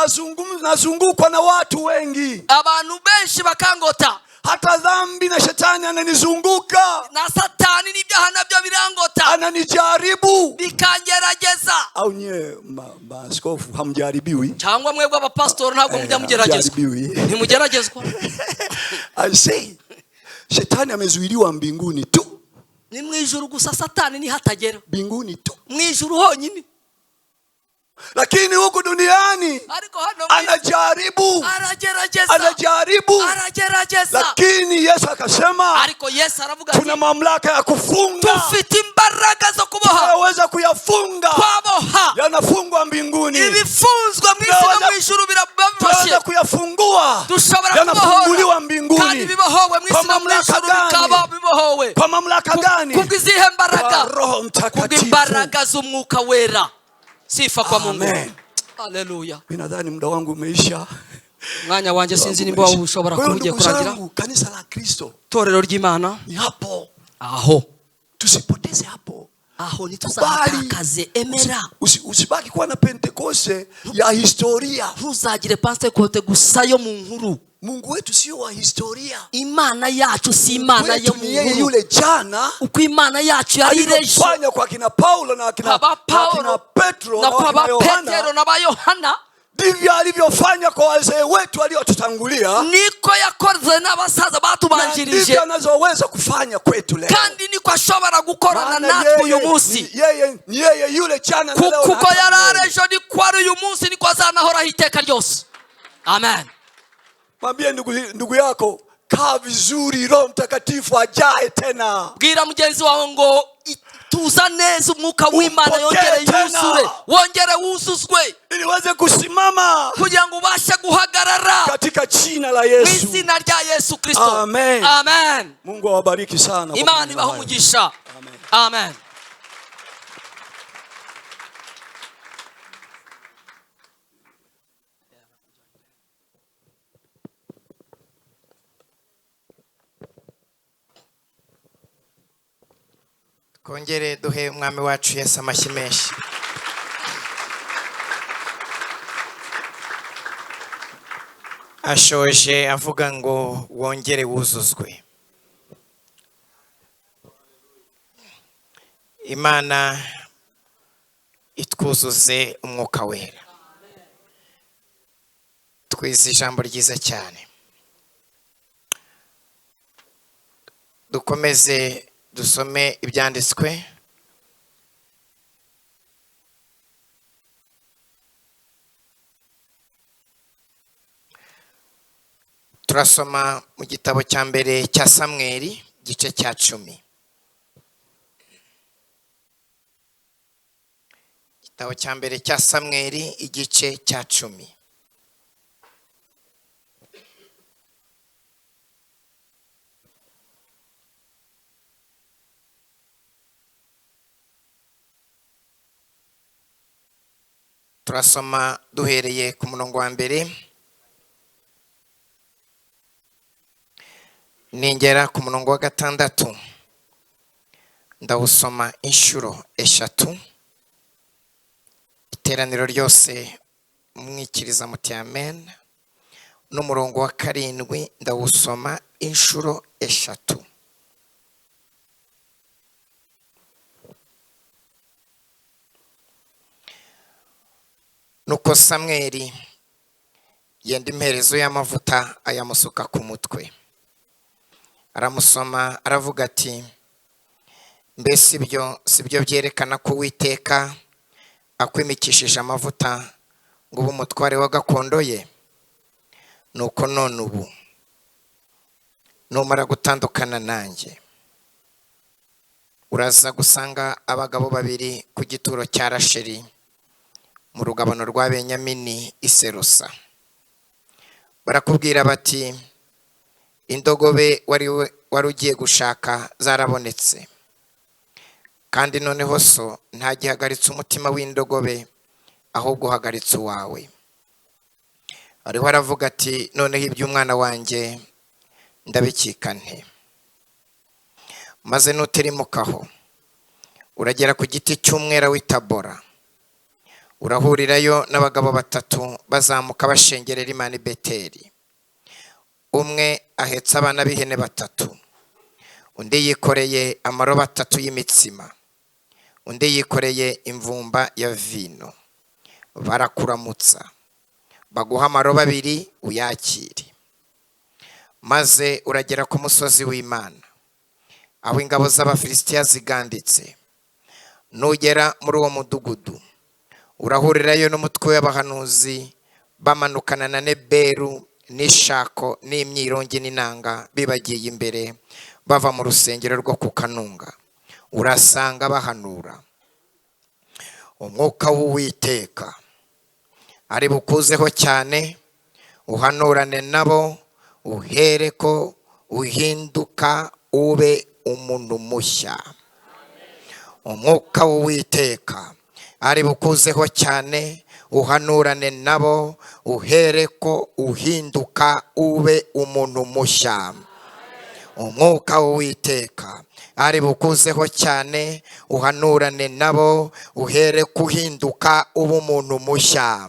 nazungukwa na watu wengi, abantu benshi bakangota, hata dhambi na shetani ananizunguka, na Satani n'ibyaha nabyo birangota, ananijaribu bikangerageza. au nye maaskofu hamjaribiwi? cyangwa mwebwe abapastori ntabwo mujya mugeragezwa? ntimugeragezwa. I say shetani amezuiliwa mbinguni tu, ni mwijuru gusa, Satani ni hatagera mbinguni tu, mwijuru honyine. Lakini huku duniani anajaribu, lakini Yesu akasema tuna mamlaka ya kufunga. Tunaweza kuyafunga, yanafungwa mbinguni. Tunaweza kuyafungua, yanafunguliwa mbinguni. Kwa mamlaka gani? Kwa mamlaka gani? Kwa Roho Mtakatifu. Sifa kwa Mungu. Haleluya. Mimi nadhani muda wangu umeisha. Mwanya wanje sinzi nimba ushobora kugiye kurangira. Kanisa la Kristo, torero ry'Imana ni hapo. Aho Tusipoteze hapo. Aho nituzatakaze. Emera. Usibaki kuwa na Pentekoste ya historia. Ntuzagire Pentekoste gusa yo mu nkuru. Mungu wetu sio wa historia. Imana yacu si imana yo mu nkuru. Yule jana uko imana yacu yarireshe alifanya kwa kina Paulo na kina Petro na kwa Petero na Yohana, ndivyo alivyofanya kwa wazee wetu waliotutangulia. Niko yakoze n'abasaza batubanjirije. Ndivyo anazoweza kufanya kwetu leo. Kandi niko ashobora gukorana natwe uyu munsi. Yeye yule jana na leo. Kuko yarareje ni kwa uyu munsi niko azanahora iteka ryose. Amen. Mwambie ndugu yako, kaa vizuri, Roho Mtakatifu ajae tena. Bwira mugenzi wawe ngo tuza neza umwuka w'Imana yongere yuzure, wongere wuzuzwe, ili uweze kusimama kugira ngo ubashe guhagarara katika jina la Yesu. Mw'izina rya Yesu Kristo. Amen. Amen. Mungu awabariki sana. Imana ibahe umugisha. Amen. Amen. Kongere duhe umwami wacu Yesu amashyi menshi. Ashoje avuga ngo wongere wuzuzwe. Imana itwuzuze umwuka wera. Twize ijambo ryiza cyane. Dukomeze dusome ibyanditswe. Turasoma mu gitabo cya mbere cya Samweli gice cya 10. Igitabo cya mbere cya Samweli igice cya 10. Turasoma duhereye ku murongo wa mbere ningera ku murongo wa 6. Ndawusoma inshuro 3. Iteraniro ryose mwikiriza muti amen. N'umurongo wa 7 ndawusoma inshuro 3. Nuko Samweli yenda imperezo y'amavuta ayamusuka ku mutwe. Aramusoma aravuga ati, mbese ibyo sibyo byerekana ko Uwiteka akwimikishije amavuta ngo ube umutware wa gakondo ye? Nuko none ubu numara gutandukana nanjye, uraza gusanga abagabo 2 ku gituro cya Rasheli mu rugabano rwa Benyamini i Serusa. Barakubwira bati, indogobe wari ugiye gushaka zarabonetse, kandi noneho so nta gihagaritse umutima w'indogobe, ahubwo hagaritse uwawe. Ariho aravuga ati, noneho iby'umwana wanjye ndabikika nte? Maze nutirimukaho uragera ku giti cy'umwera w'itabora, urahurirayo n'abagabo 3 bazamuka bashengerera Imana i Beteli. Umwe ahetse abana b'ihene 3, undi yikoreye amaroba 3 y'imitsima, undi yikoreye imvumba ya vino. Barakuramutsa, baguha amaroba 2 uyakire. Maze uragera ku musozi w'Imana, aho ingabo z'Abafilisitiya ziganditse. Nugera muri uwo mudugudu urahurirayo n'umutwe w'abahanuzi bamanukana na Neberu n'ishako n'imyirongi n'inanga bibagiye imbere bava mu rusengero rwo ku Kanunga. Urasanga bahanura. Umwuka w'Uwiteka ari bukuzeho cyane, uhanurane nabo, uhereko uhinduka ube umuntu mushya. Umwuka w'Uwiteka ari bukuzeho cyane, uhanurane nabo, uhereko uhinduka ube umuntu mushya. Umwuka w'Uwiteka ari bukuzeho cyane, uhanurane nabo, uhereko uhinduka ube umuntu mushya.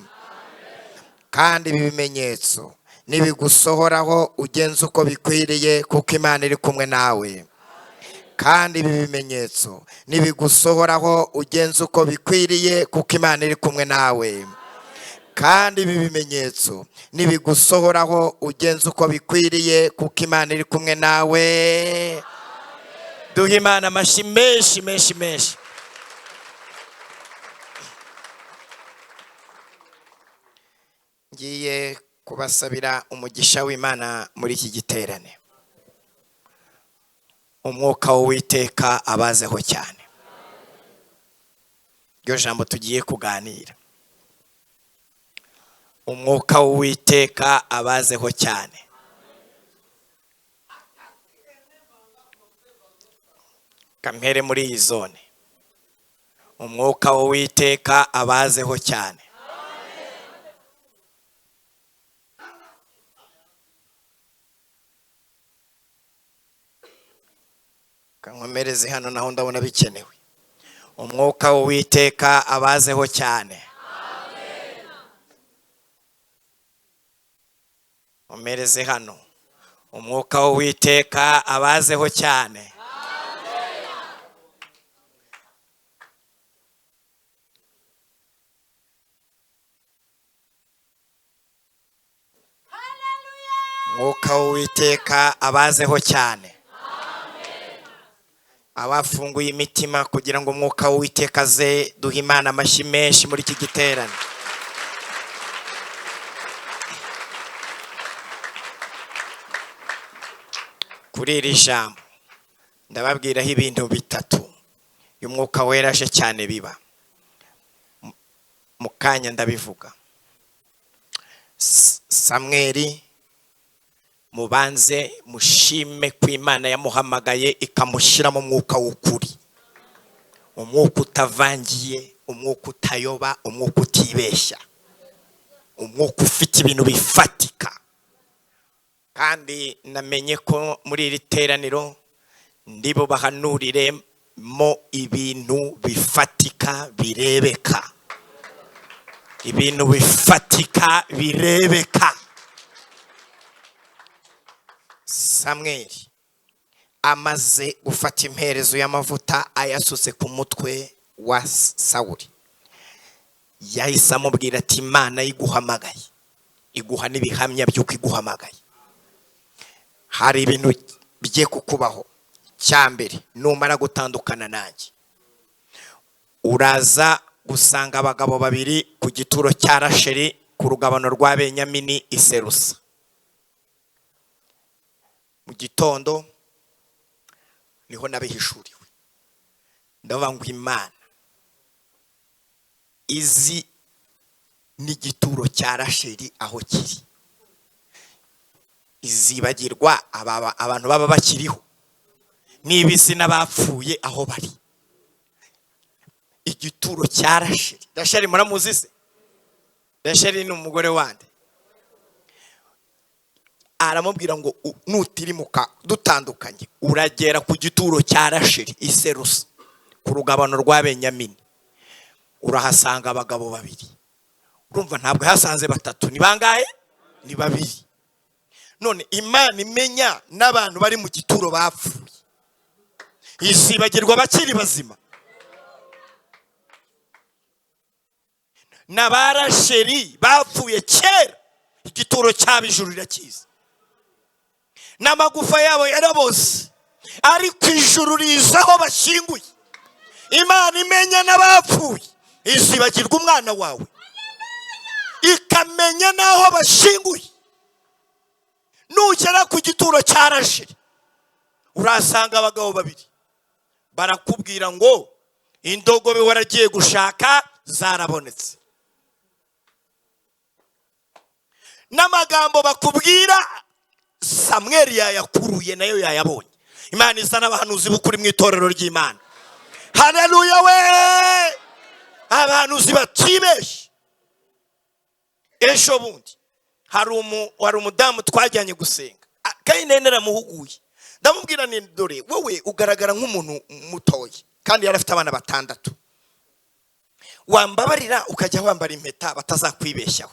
Kandi ibi bimenyetso nibigusohoraho ugenze uko bikwiriye, kuko Imana iri kumwe nawe. Kandi ibi bimenyetso nibigusohoraho ugenze uko bikwiriye, kuko Imana iri kumwe nawe. Kandi ibi bimenyetso nibigusohoraho ugenze uko bikwiriye, kuko Imana iri kumwe nawe. Duhe Imana amashyi menshi menshi menshi. Ngiye kubasabira umugisha w'Imana muri iki giterane. Umwuka w'Uwiteka abazeho cyane. Iryo jambo tugiye kuganira. Umwuka w'Uwiteka abazeho cyane. Kampere muri iyi zone. Umwuka w'Uwiteka abazeho cyane. Kankomereze hano naho ndabona bikenewe. Umwuka w'Uwiteka abazeho cyane. Omereze hano. Umwuka w'Uwiteka abazeho cyane. Umwuka w'Uwiteka abazeho cyane. Abafunguye imitima kugira ngo umwuka w'Uwiteka aze, duhe Imana amashyi menshi muri iki giterane. Kuri iri jambo ndababwiraho ibintu bitatu y'umwuka weraje cyane biba. Mu kanya ndabivuga. Samweli, mubanze mushime ko Imana yamuhamagaye ikamushyira mu mwuka w'ukuri. Umwuka utavangiye, umwuka utayoba, umwuka utibeshya. Umwuka ufite ibintu bifatika. Kandi namenye ko muri iri teraniro ndibo bahanuriremo ibintu bifatika birebeka. Ibintu bifatika birebeka. Samweli amaze gufata imperezo y'amavuta ayasutse ku mutwe wa Sawuli, yahise amubwira ati Imana iguhamagaye, iguha n'ibihamya by'uko iguhamagaye. Hari ibintu bigiye kukubaho. Cyambere, numara gutandukana nanjye, uraza gusanga abagabo babiri ku gituro cya Rasheli ku rugabano rwa Benyamini i Serusa. Mu gitondo niho nabihishuriwe. Ndavuga ngo Imana izi n'igituro cya Rasheli aho kiri, izibagirwa abantu baba bakiriho, n'ibisi n'abapfuye aho bari. Igituro cya Rasheli. Rasheli muramuzi se? Rasheli ni umugore wande. Aramubwira ngo nutirimuka dutandukanye uragera ku gituro cya Rasheli i Serusa ku rugabano rwa Benyamini, urahasanga abagabo babiri. Urumva ntabwo hasanze batatu, ni bangahe? Ni babiri. None Imana imenya n'abantu bari mu gituro bapfuye, izibagirwa bakiri bazima. N'aba Rasheli bapfuye kera, igituro cyabo ijuru rirakiza. N'amagufa yabo yaraboze, ariko ijuru rizaho bashyinguye. Imana imenya n'abapfuye, izibagirwa umwana wawe, ikamenya n'aho bashinguye. Nugera ku gituro cya Rasheli urasanga abagabo babiri barakubwira ngo indogobe waragiye gushaka zarabonetse. N'amagambo bakubwira Samweli yayakuruye nayo yayabonye. Imana izana abahanuzi b'ukuri mu itorero ry'Imana. Haleluya we! Abahanuzi batibeshye. Ejo bundi hari umudamu twajyanye gusenga, kandi nene muhuguye. Ndamubwira ni dore wowe ugaragara nk'umuntu mutoye kandi yarafite abana 6. Wambabarira ukajya wambara impeta batazakwibeshyaho.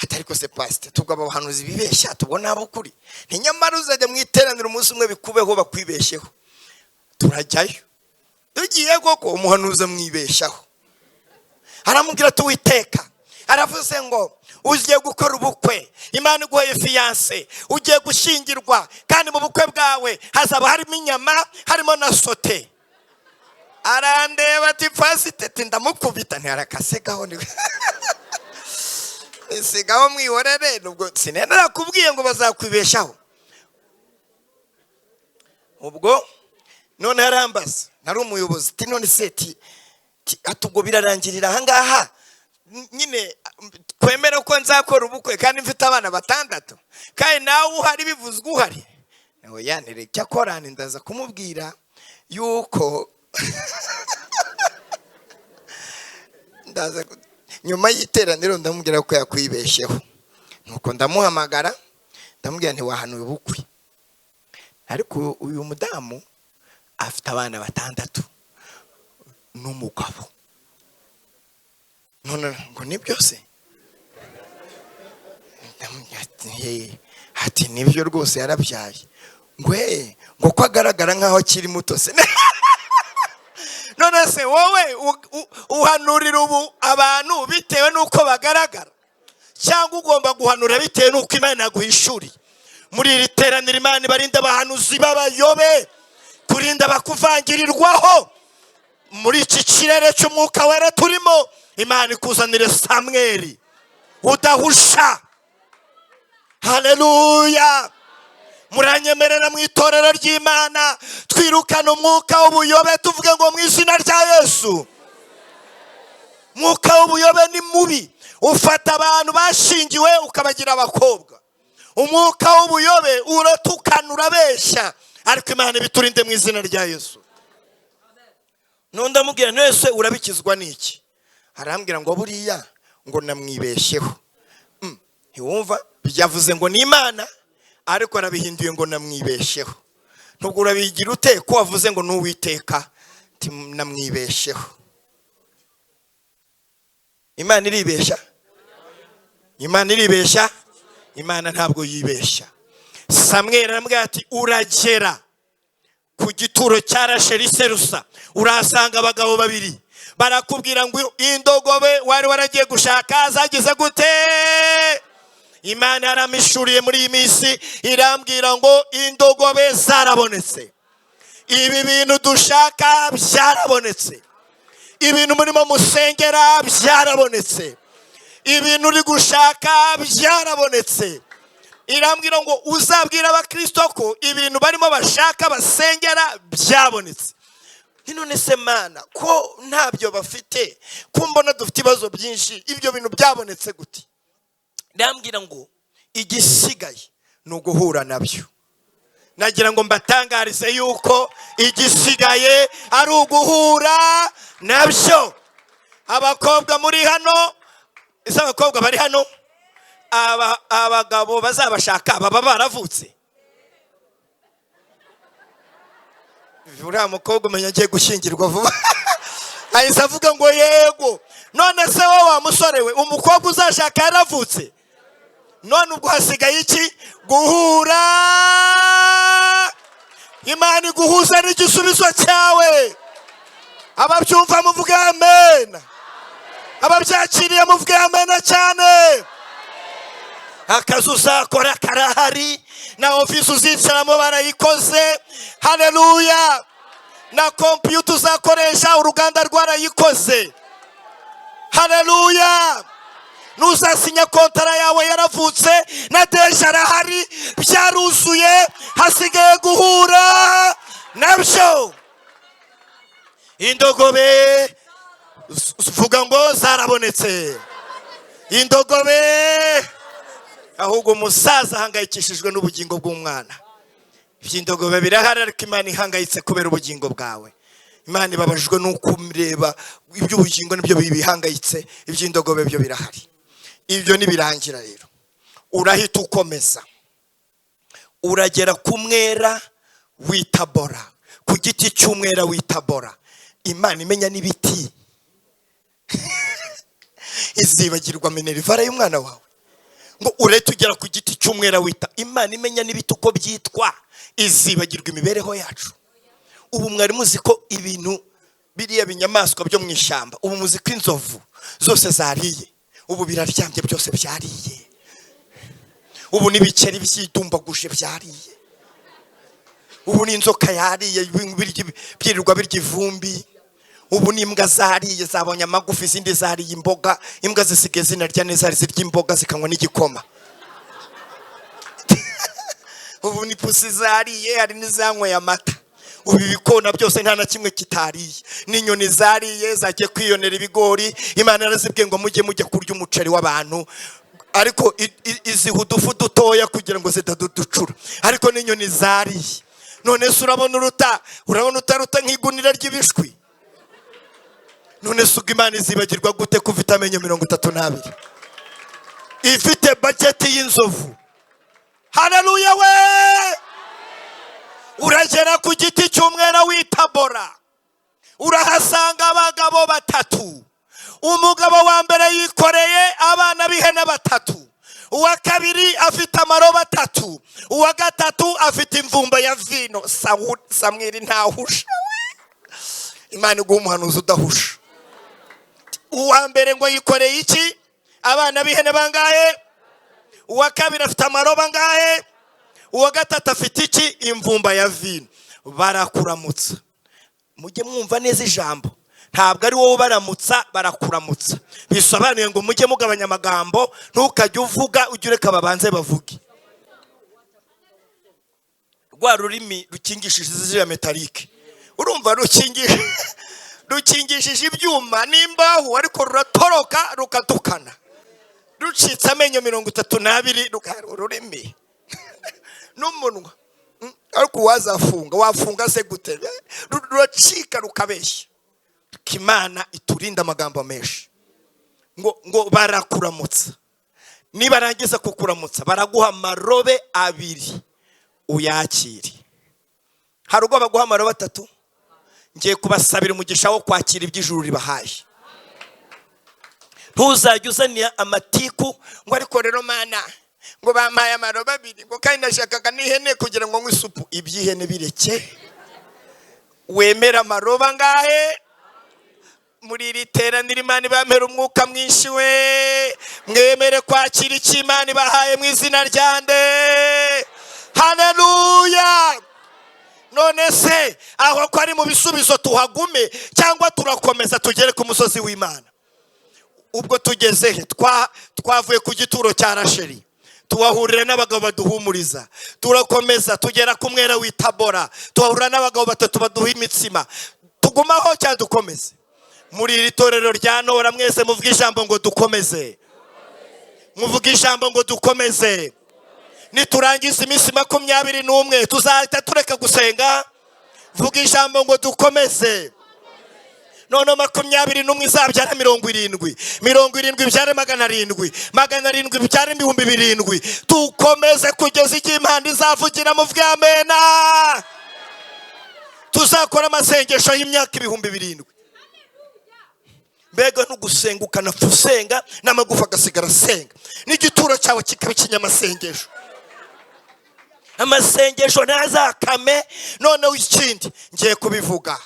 Atari ko se pastor tugaba abahanuzi bibeshya tubona abo kuri. Ntinyamara uzajya mu iteraniro umunsi umwe bikubeho bakwibeshyeho. Turajyayo. Tugiye koko umuhanuzi mwibeshyaho. Aramubwira tuwiteka. Aravuze ngo ugiye gukora ubukwe, Imana iguhaye fiance, ugiye gushingirwa, kandi mu bukwe bwawe hazaba harimo inyama, harimo na sote. Arandeba ati pastor ndamukubita ntiharakasekaho ni sigaho mwihorere, nubwo sinenda kubwiye ngo bazakwibeshaho. Ubwo none harambaza nari umuyobozi ati none seti atubwo birarangirira aha ngaha nyine kwemera ko nzakora ubukwe kandi mfite abana 6, kandi nawe uhari bivuzwe uhari. Nawe yanere cyakorana ndaza kumubwira yuko ndaza nyuma y'iteraniro ndamubwira ko yakwibeshyeho. Nuko ndamuhamagara ndamubwira nti wahanuye ubukwe, ariko uyu mudamu afite abana 6 n'umugabo. None ngo ni byose? Ati nibyo rwose yarabyaye. Ngo ko agaragara nkaho akiri muto se. None se wowe uhanurira ubu abantu bitewe nuko bagaragara, cyangwa ugomba guhanura bitewe nuko Imana yaguhishuriye? Muri iri teraniro Imana barinda abahanuzi b'abayobe, kurinda bakuvangirirwaho. Muri iki kirere cy'umwuka wera turimo, Imana ikuzanire Samweli udahusha. Haleluya! Muranyemerera mu itorero ry'Imana twirukana umwuka w'ubuyobe, tuvuge ngo mu izina rya Yesu. Umwuka w'ubuyobe ni mubi, ufata abantu bashingiwe ukabagira abakobwa. Umwuka w'ubuyobe uratukana urabeshya, ariko Imana biturinde mu izina rya Yesu. None ndamubwira nese urabikizwa n'iki? Arambwira ngo buriya ngo namwibeshyeho. Ntiwumva byavuze ngo ni Imana, ariko arabihinduye ngo namwibeshyeho. Nubwo urabigira ute ko wavuze ngo n'Uwiteka namwibeshyeho? Imana iribeshya? Imana iribeshya? Imana ntabwo yibeshya. Samweli aramubwira ati uragera ku gituro cya Rasheli Serusa, urasanga abagabo babiri barakubwira ngo indogobe wari waragiye gushaka zagize gute. Imana yaramishuriye muri iyi minsi irambwira ngo indogobe zarabonetse. Ibi bintu dushaka byarabonetse. Ibintu murimo musengera byarabonetse. Ibintu uri gushaka byarabonetse. Irambwira ngo uzabwira abakristo ko ibintu barimo bashaka basengera byabonetse. None se Mana ko ntabyo bafite, ko mbona dufite ibibazo byinshi, ibyo bintu byabonetse gute? Ndambwira ngo igisigaye no guhura nabyo. Nagira ngo mbatangarize yuko igisigaye ari uguhura nabyo. Abakobwa muri hano, abakobwa bari hano, abagabo bazabashaka baba baravutse. Uriya mukobwa umenya agiye gushyingirwa vuba ahise avuga ngo yego. None se wowe wa musore we, umukobwa uzashaka yaravutse? None ubwo hasigaye iki? Guhura. Imana iguhuza n'igisubizo cyawe. Ababyumva muvuge amen. Ababyakiriye muvuge amen cyane. Akazi uzakora karahari, na ofisi uzicaramo barayikoze. Haleluya! Na computer uzakoresha uruganda rwarayikoze. Haleluya. Nuzasinya kontara yawe yaravutse na deja arahari, byaruzuye, hasigaye guhura nabyo. Indogobe vuga ngo zarabonetse. Indogobe, ahubwo umusaza ahangayikishijwe n'ubugingo bw'umwana. Iby'indogobe birahari, ariko Imana ihangayitse kubera ubugingo bwawe. Imana ibabajwe n'uko umureba, iby'ubugingo nibyo bibihangayitse, iby'indogobe byo birahari. Ibyo nibirangira rero urahita ukomeza uragera ku mwera w'itabora, ku giti cy'umwera w'itabora. Imana imenya n'ibiti izibagirwa minerivare y'umwana wawe. Ngo urete ugera ku giti cy'umwera wita, Imana imenya n'ibiti uko byitwa, izibagirwa imibereho yacu. Ubu mwari muzi ko ibintu biriya binyamaswa byo mu ishyamba, ubu muzi ko inzovu zose zariye, ubu biraryamye byose byariye. Ubu n'ibikeri by'idumbaguje byariye. Ubu n'inzoka yariye, byirirwa birya ivumbi. Ubu n'imbwa zariye, zabonye amagufi, izindi zariye imboga. Imbwa zisigaye zinarya neza, zirya imboga zikanywa n'igikoma. Ubu ni pusi zariye, hari n'izanyweye amata. Ubu ibikona byose nta na kimwe kitariye. N'inyoni zariye, zagiye kwiyonera ibigori. Imana yarazibwiye ngo mujye kurya umuceri w'abantu, ariko iziha udufu dutoya kugira ngo zitaducura. Ariko n'inyoni zariye. None se urabona utaruta nk'igunira ry'ibishwi? None se Imana izibagirwa gute ko ufite amenyo 32 ifite budget y'inzovu? Haleluya we. Uragera ku giti cy'umwera w'itabora, urahasanga abagabo 3. Umugabo wa mbere yikoreye abana b'ihene 3, uwa kabiri afite amaroba 3, uwa gatatu afite imvumba ya vino. Samweli ntahusha. Imana iguha umuhanuzi udahusha. Uwa mbere ngo yikoreye iki? Abana b'ihene bangahe? Uwa kabiri afite amaroba angahe? Uwa gatatu afite iki? Imvumba ya vino. Barakuramutsa. Mujye mwumva neza ijambo, ntabwo ari wowe baramutsa, barakuramutsa. Bisobanuye ngo mujye mugabanya amagambo, ntukajye uvuga, ujye ureka babanze bavuge. Rwa rurimi rukingishije ziriya metalike, urumva rukingishije ibyuma n'imbaho, ariko ruratoroka rukatukana. Rucitse amenyo 32 ururimi n'umunwa, ariko wafunga se gute? Ruracika rukabeshya. Imana iturinda amagambo menshi. Ngo barakuramutsa. Nibarangiza kukuramutsa baraguha amarobe 2 uyakire. Hari ubwo baguha amarobe 3. Ngiye kubasabira umugisha wo kwakira iby'ijuru ribahaye. Ntuzajye uzaniya amatiku ngo ariko rero Mana ngo bampaye amarobe 2 ngo kandi nashakaga n'ihene kugira ngo nk'isupu. Iby'ihene bireke, wemera amarobe angahe? Muri iri teraniro Imana ibamera umwuka mwinshi we, mwemere kwakira icyo Imana ibahaye mu izina rya nde. Haleluya. None se aho ko ari mu bisubizo tuhagume cyangwa turakomeza tugere ku musozi w'Imana? Ubwo tugeze he? Twavuye ku gituro cya Rasheli, tuhahurira n'abagabo baduhumuriza. Turakomeza tugera ku mwera w'itabora, tuhahurira n'abagabo 3 baduha imitsima. Tugumaho cyangwa dukomeze? Muri iri torero rya Nora mwese muvuga ijambo ngo dukomeze. Muvuga ijambo ngo dukomeze. Niturangiza iminsi 21 tuzahita tureka gusenga. Vuga ijambo ngo dukomeze. None 21 izabyara 70, 70 byare 700, 700 byare 7,000. Tukomeze kugeza igihe Imana izavugira mu bw'amena. Tuzakora amasengesho y'imyaka 7,000. Mbega ntugusenga ukanapfa usenga n'amagufa agasigara asenga, n'igituro cyawe kikaba ikinyamasengesho. Amasengesho ntazakame. None ikindi ngiye kubivuga,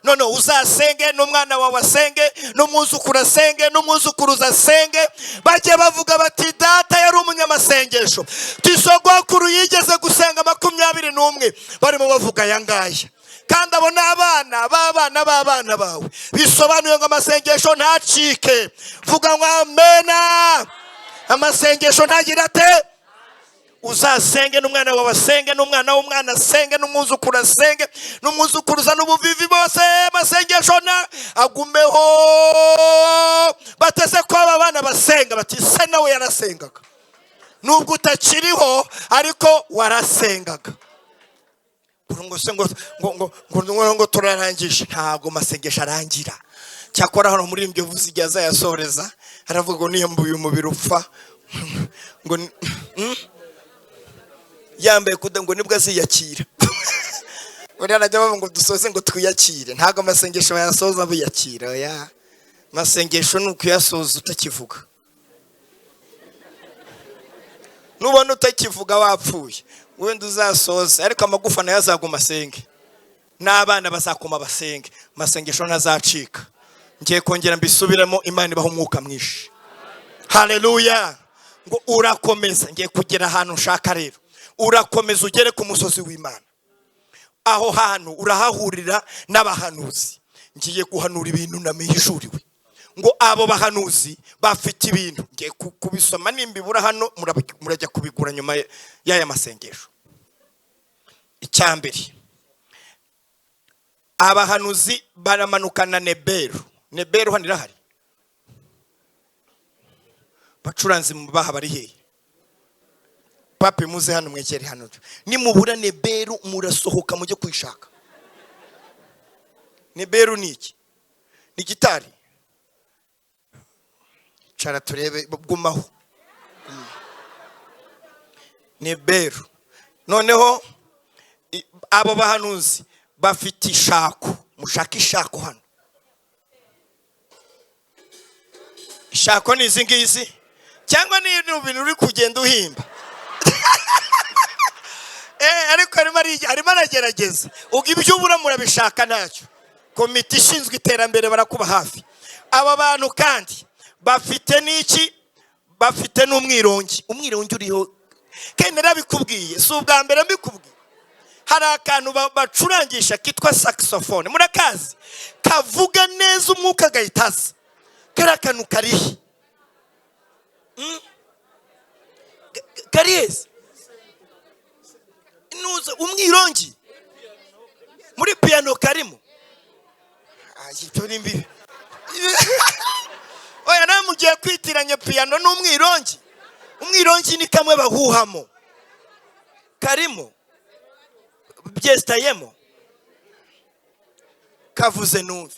none uzasenge n'umwana wawe asenge n'umwuzukuru asenge n'umwuzukuruza asenge bajye bavuga bati data yari umunyamasengesho tisogokuru yigeze gusenga 21 barimo bavuga yangaya kandi abo n'abana b'abana bawe bisobanuye ngo amasengesho ntacike vuga ngo amena amasengesho ntagira ate uzasenge n'umwana wawe asenge n'umwana w'umwana asenge n'umwuzukuru asenge n'umwuzukuruza n'ubuvivi bose amasengesho na agumeho batese ko aba bana basenga bati se nawe yarasengaga nubwo utakiriho ariko warasengaga ngo turarangije ntago masengesho arangira cyakora hano muri ibyo vuze igihe azayasoreza aravuga ngo niyambuye umubiri upfa ngo yambaye kuda ngo nibwo aziyakira uri arajya bavuga ngo dusoze ngo twiyakire ntago amasengesho yasoza buyakira ya masengesho nuko yasoza utakivuga nubona utakivuga wapfuye wenda uzasoza ariko amagufa nayo azaguma asenge n'abana bazakoma basenge masengesho ntazacika ngiye kongera mbisubiremo Imana ibaho umwuka mwinshi haleluya ngo urakomeza ngiye kugera ahantu nshaka rero urakomeza ugere ku musozi w'Imana aho hantu urahahurira n'abahanuzi ngiye guhanura ibintu namihishuriwe ngo abo bahanuzi bafite ibintu ngiye kubisoma nimbibura hano murajya kubigura nyuma y'aya masengesho icyambere abahanuzi baramanukana Neberu hano irahari bacuranzi mubaha bari hehe pape muze hano mwekere hano nimubura Neberu murasohoka mujye kwishaka Neberu ni iki ni gitari cara turebe bgumaho Neberu noneho abo bahanuzi bafite ishako mushaka ishako hano ishako ni izi ngizi cyangwa ni ibintu uri kugenda uhimba ariko arimo aragerageza ubwo ibyo ubura murabishaka ntacyo komite ishinzwe iterambere barakuba hafi aba bantu kandi bafite n'iki bafite n'umwirongi uriho kandi narabikubwiye si ubwa mbere mbikubwiye hari akantu bacurangisha kitwa saxophone murakazi kavuga neza umwuka gahitaza kara kantu karihe kariyeze nuza umwirongi muri piano karimo mbi oya namugiye kwitiranya piano n'umwirongi umwirongi ni kamwe bahuhamo karimo byestayemo kavuze numve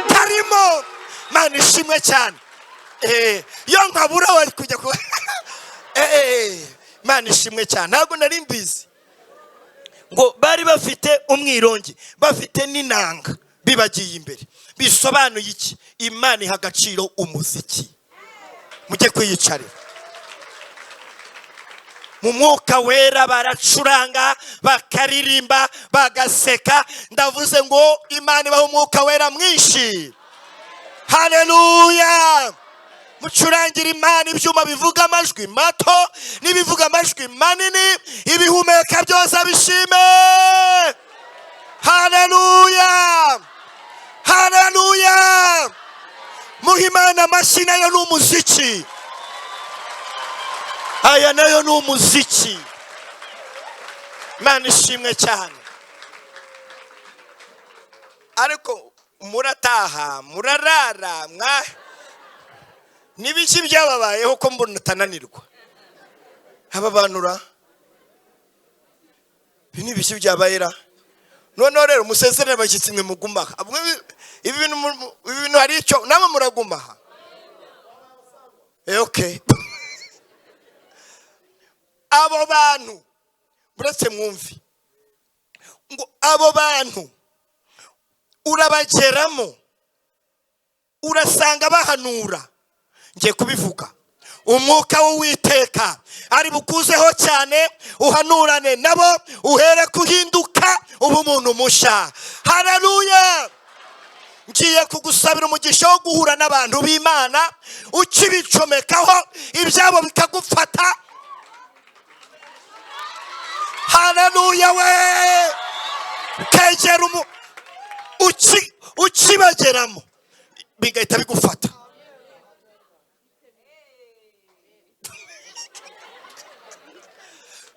karimo Mana ishimwe cyane yo nkabura wari kujya ku Mana ishimwe cyane ntago nari mbizi ngo bari bafite umwirongi bafite n'inanga bibagiye imbere bisobanuye iki Imana iha agaciro umuziki mujye kwiyicarira mu mwuka wera baracuranga bakaririmba bagaseka ndavuze ngo Imana ibaho umwuka wera mwinshi haleluya mucurangira Imana ibyuma bivuga amajwi mato n'ibivuga amajwi manini ibihumeka byose bishime haleluya haleluya muhimana amashyi nayo n'umuziki aya nayo n'umuziki Imana ishimwe cyane ariko murataha murarara nibiki byababayeho ko mbona tananirwa aba banura nibiki byabayera none rero musezerere abashyitsi mwe mugumaha ibi bintu hari icyo namwe muragumaha okay abo bantu buretse mwumvi ngo abo bantu urabageramo urasanga bahanura ngiye kubivuga umwuka w'Uwiteka ari bukuzeho cyane, uhanurane nabo, uhere kuhinduka ubu umuntu mushya. Haleluya. Ngiye kugusabira umugisha wo guhura n'abantu b'Imana, ukibicomekaho ibyabo bikagufata. Haleluya we. Kegera ukibageramo bigahita bigufata.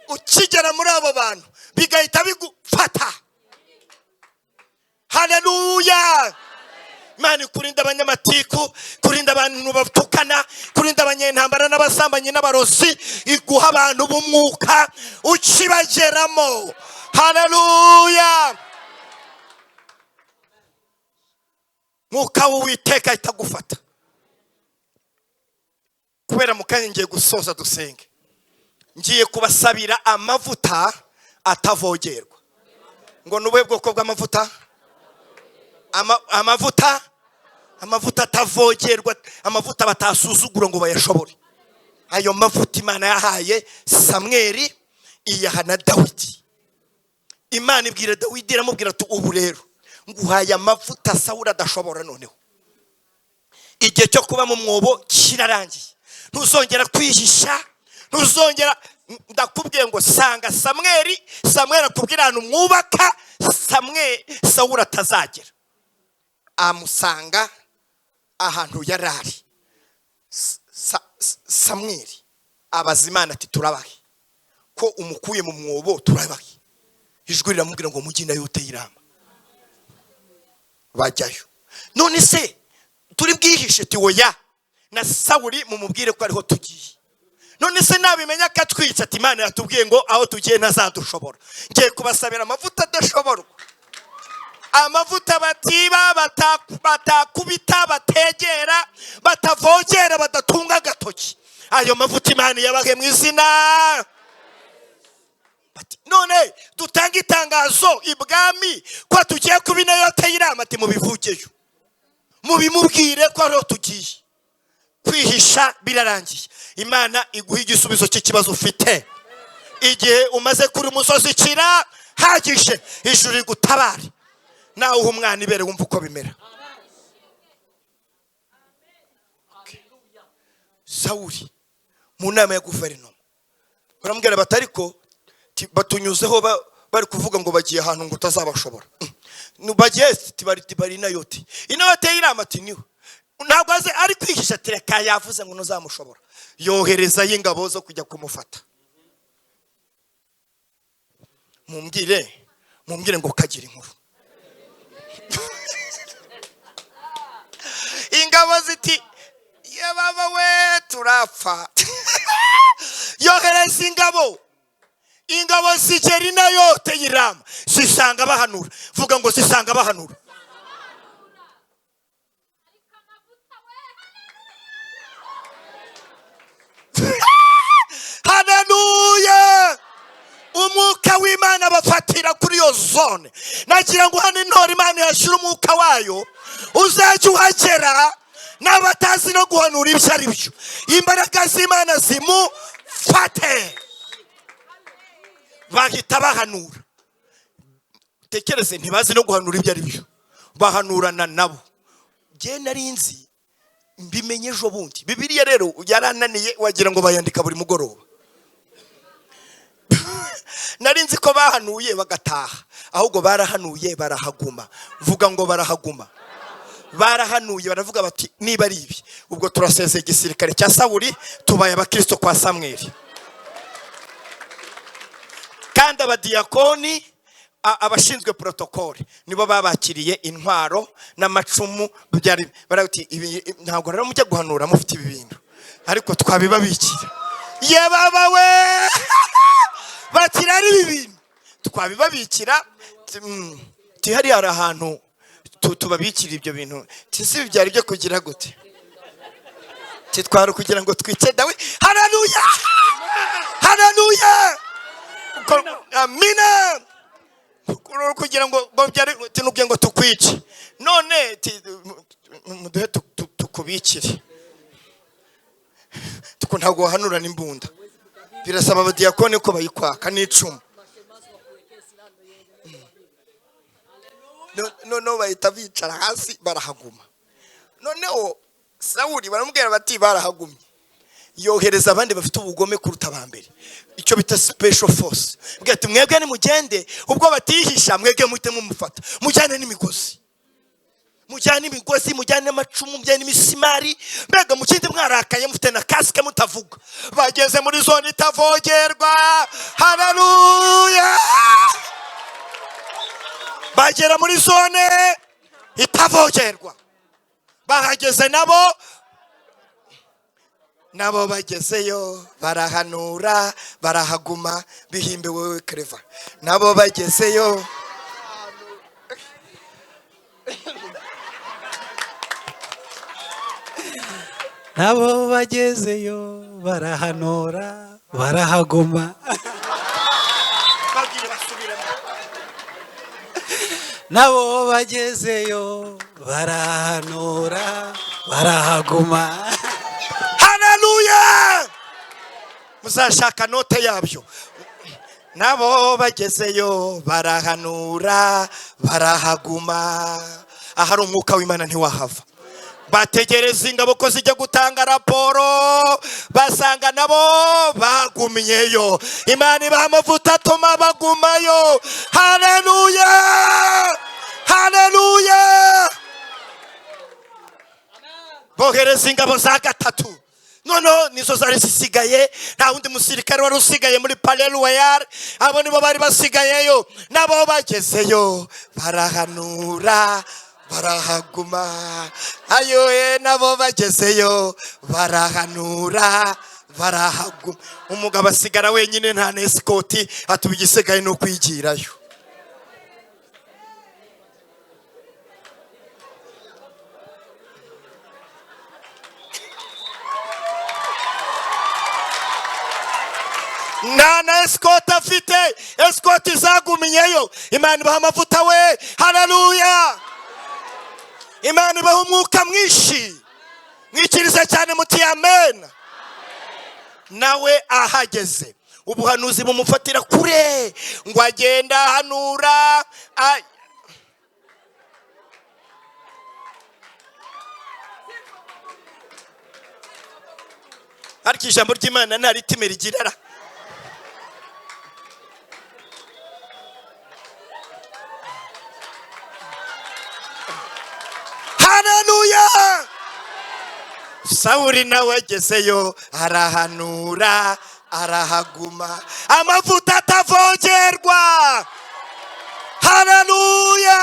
Ukigera muri abo bantu bigahita bigufata. Haleluya. Imana kurinda abanyamatiku, kurinda abantu batukana, kurinda abanyentambara n'abasambanyi n'abarozi, iguha abantu b'umwuka ukibageramo. Haleluya. Mwuka w'Uwiteka itagufata. Kubera mukanya ngiye gusoza dusenge. Ngiye kubasabira amavuta atavogerwa. Ngo nubwe bwoko bw'amavuta? Amavuta atavogerwa, amavuta batasuzugura ngo bayashobore. Ayo mavuta Imana yahaye Samweli, iyaha na Dawidi. Imana ibwira Dawidi, iramubwira ati ubu rero nguhaye amavuta Sawuli adashobora noneho. Igihe cyo kuba mu mwobo kirarangiye. Ntuzongera kwihisha, ntuzongera. Ndakubwiye ngo sanga Samweli akubwira ahantu mwubaka Sawuli atazagera. Amusanga ahantu yarari. Samweli abaza Imana ati turabahe ko umukuye mu mwobo, turabahe. Ijwi riramubwira ngo mujyi na yote y'irama. Bajyayo. None se turi bwihishe ti oya, na Sawuli mumubwire ko ariho tugiye. None se nabimenya katwica ati Imana yatubwiye ngo aho tugiye ntazadushobora. Ngiye kubasabira amavuta adashoborwa. Amavuta batiba, batakubita, bategera, batavogera, badatunga agatoki. Ayo mavuta Imana yabahe mu izina. None dutanga itangazo ibwami ko tugiye kubina yote y'irama, ati mubivugeyo, mubimubwire ko ariho tugiye. Kwihisha birarangiye. Imana iguha igisubizo cy'ikibazo ufite. Igihe umaze kuri umusozi kira hagije, ijuru rigutabare. Nawe uha umwana ibere wumva uko bimera. Sawuli mu nama ya guverinoma baramubwira batariko batunyuzeho bari kuvuga ngo bagiye ahantu ngo utazabashobora. Bagiye bari na yote. Inote y'irama ati niwe. Ntabwo aze ari kwihisha tereka yavuze ngo ntuzamushobora. Yohereza y'ingabo zo kujya kumufata. Mumbwire ngo kagira inkuru. Ingabo ziti ye baba we turapfa. Yohereza ingabo zigera na yote y'irama, zisanga bahanura. Vuga ngo zisanga bahanura. Haleluya. Umwuka w'Imana bafatira kuri yo zone. Nagira ngo hano intore Imana yashira umwuka wayo, uzajya uhagera n'abatazi no guhanura ibyo ari byo. Imbaraga z'Imana zimufate, bahita bahanura. Tekereze, ntibazi no guhanura ibyo ari byo, bahanurana nabo. Nge narinzi mbimenye ejo bundi. Bibiliya rero yarananiye, wagira ngo bayandika buri mugoroba. Narinzi ko bahanuye bagataha, ahubwo barahanuye barahaguma. Vuga ngo barahaguma. Barahanuye baravuga bati niba ari ibi, ubwo turasezeye igisirikare cya Sawuli, tubaye abakristo kwa Samweli. Kandi abadiyakoni, abashinzwe protokole, nibo babakiriye intwaro n'amacumu. Barati ntabwo rero mujya guhanura mufite ibi bintu, ariko twabibabikira. Ye baba we. Bakira ari ibintu twabibabikira. Tihari hari ahantu tubabikira ibyo bintu. Tisi byari byo kugira gute? Titwara kugira ngo twice dawe. Haleluya. Haleluya. Amina. Kugira ngo byari tinubye ngo tukwice. None muduhe tukubikire. ariko ntabwo wahanurana imbunda, birasaba abadiyakoni ko bayikwaka n'icumu. Noneho bahita bicara hasi barahaguma. Noneho Sawuli baramubwira bati barahagumye, yohereza abandi bafite ubugome kuruta abambere, icyo bita special force. Bwira ati mwebwe ni mugende, ubwo batihisha mwebwe muhite mumufata, mujyane n'imigozi, mujyane n'imigozi, mujyane n'amacumu, mujyane n'imisumari, mbega mukinde mwarakaye mufite na kasike mutavuga. Bageze muri zone itavogerwa, haleluya. Bagera muri zone itavogerwa, bahageze nabo bagezeyo barahanura barahaguma, bihimbe wewe Clever. Nabo bagezeyo barahanura barahaguma. Nabo bagezeyo barahanura barahaguma. Haleluya. Muzashaka note yabyo. Nabo bagezeyo barahanura barahaguma. Ahari umwuka w'Imana ntiwahava. Bategereza ingabo ko zijya gutanga raporo, basanga nabo bagumyeyo. Imana ibaha amavuta atuma bagumayo. Haleluya, haleluya. Bohereza ingabo za gatatu, noneho nizo zari zisigaye, nta wundi musirikare wari usigaye muri Palais Royal. Abo nibo bari basigayeyo. Nabo bagezeyo barahanura barahaguma. Ayoye, nabo bagezeyo barahanura barahaguma. Umugabo asigara wenyine nta escort, atuba igisigaye no kwigirayo. Nana escort afite, escort izaguminyeyo. Imana ibaha amavuta we, haleluya. Imana ibaha umwuka mwinshi, mwikirize cyane muti amen. Nawe ahageze ubuhanuzi bumufatira kure, ngo agenda hanura. Ariko ijambo ry'Imana nta ritime rigirara. Haleluya. Sawuli nawe agezeyo arahanura arahaguma, amavuta atavogerwa. Haleluya.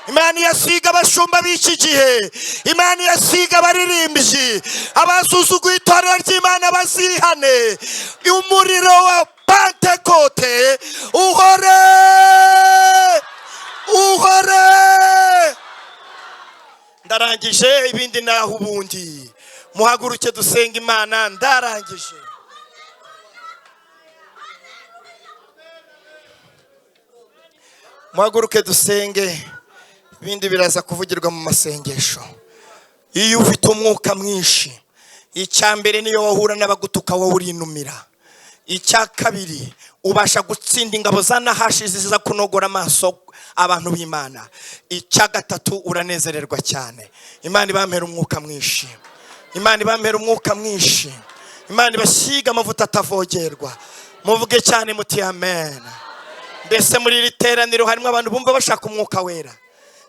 Imana yasiga abashumba b'iki gihe, Imana yasiga abaririmbyi, abasuzuguye itorero ry'Imana bazihane. Umuriro wa Pentekote uhore, uhore. Ndarangije, ibindi naho ubundi. Muhaguruke dusenga Imana. Ndarangije. Muhaguruke dusenge, ibindi biraza kuvugirwa mu masengesho. Iyo ufite umwuka mwinshi, icya mbere niyo wahura n'abagutuka wowe urinumira. Icya kabiri, ubasha gutsinda ingabo za Nahashi ziza kunogora amaso abantu b'Imana. Icya gatatu, uranezererwa cyane. Imana ibampera umwuka mwinshi, Imana ibampera umwuka mwinshi, Imana ibasiga amavuta atavogerwa. Muvuge cyane muti amen. Mbese muri iri teraniro harimo abantu bumva bashaka umwuka wera,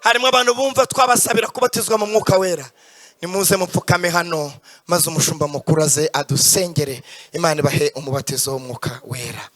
harimo abantu bumva twabasabira kubatizwa mu mwuka wera. Nimuze mupfukame hano maze umushumba mukuru aze adusengere. Imana ibahe umubatizo w'umwuka wera.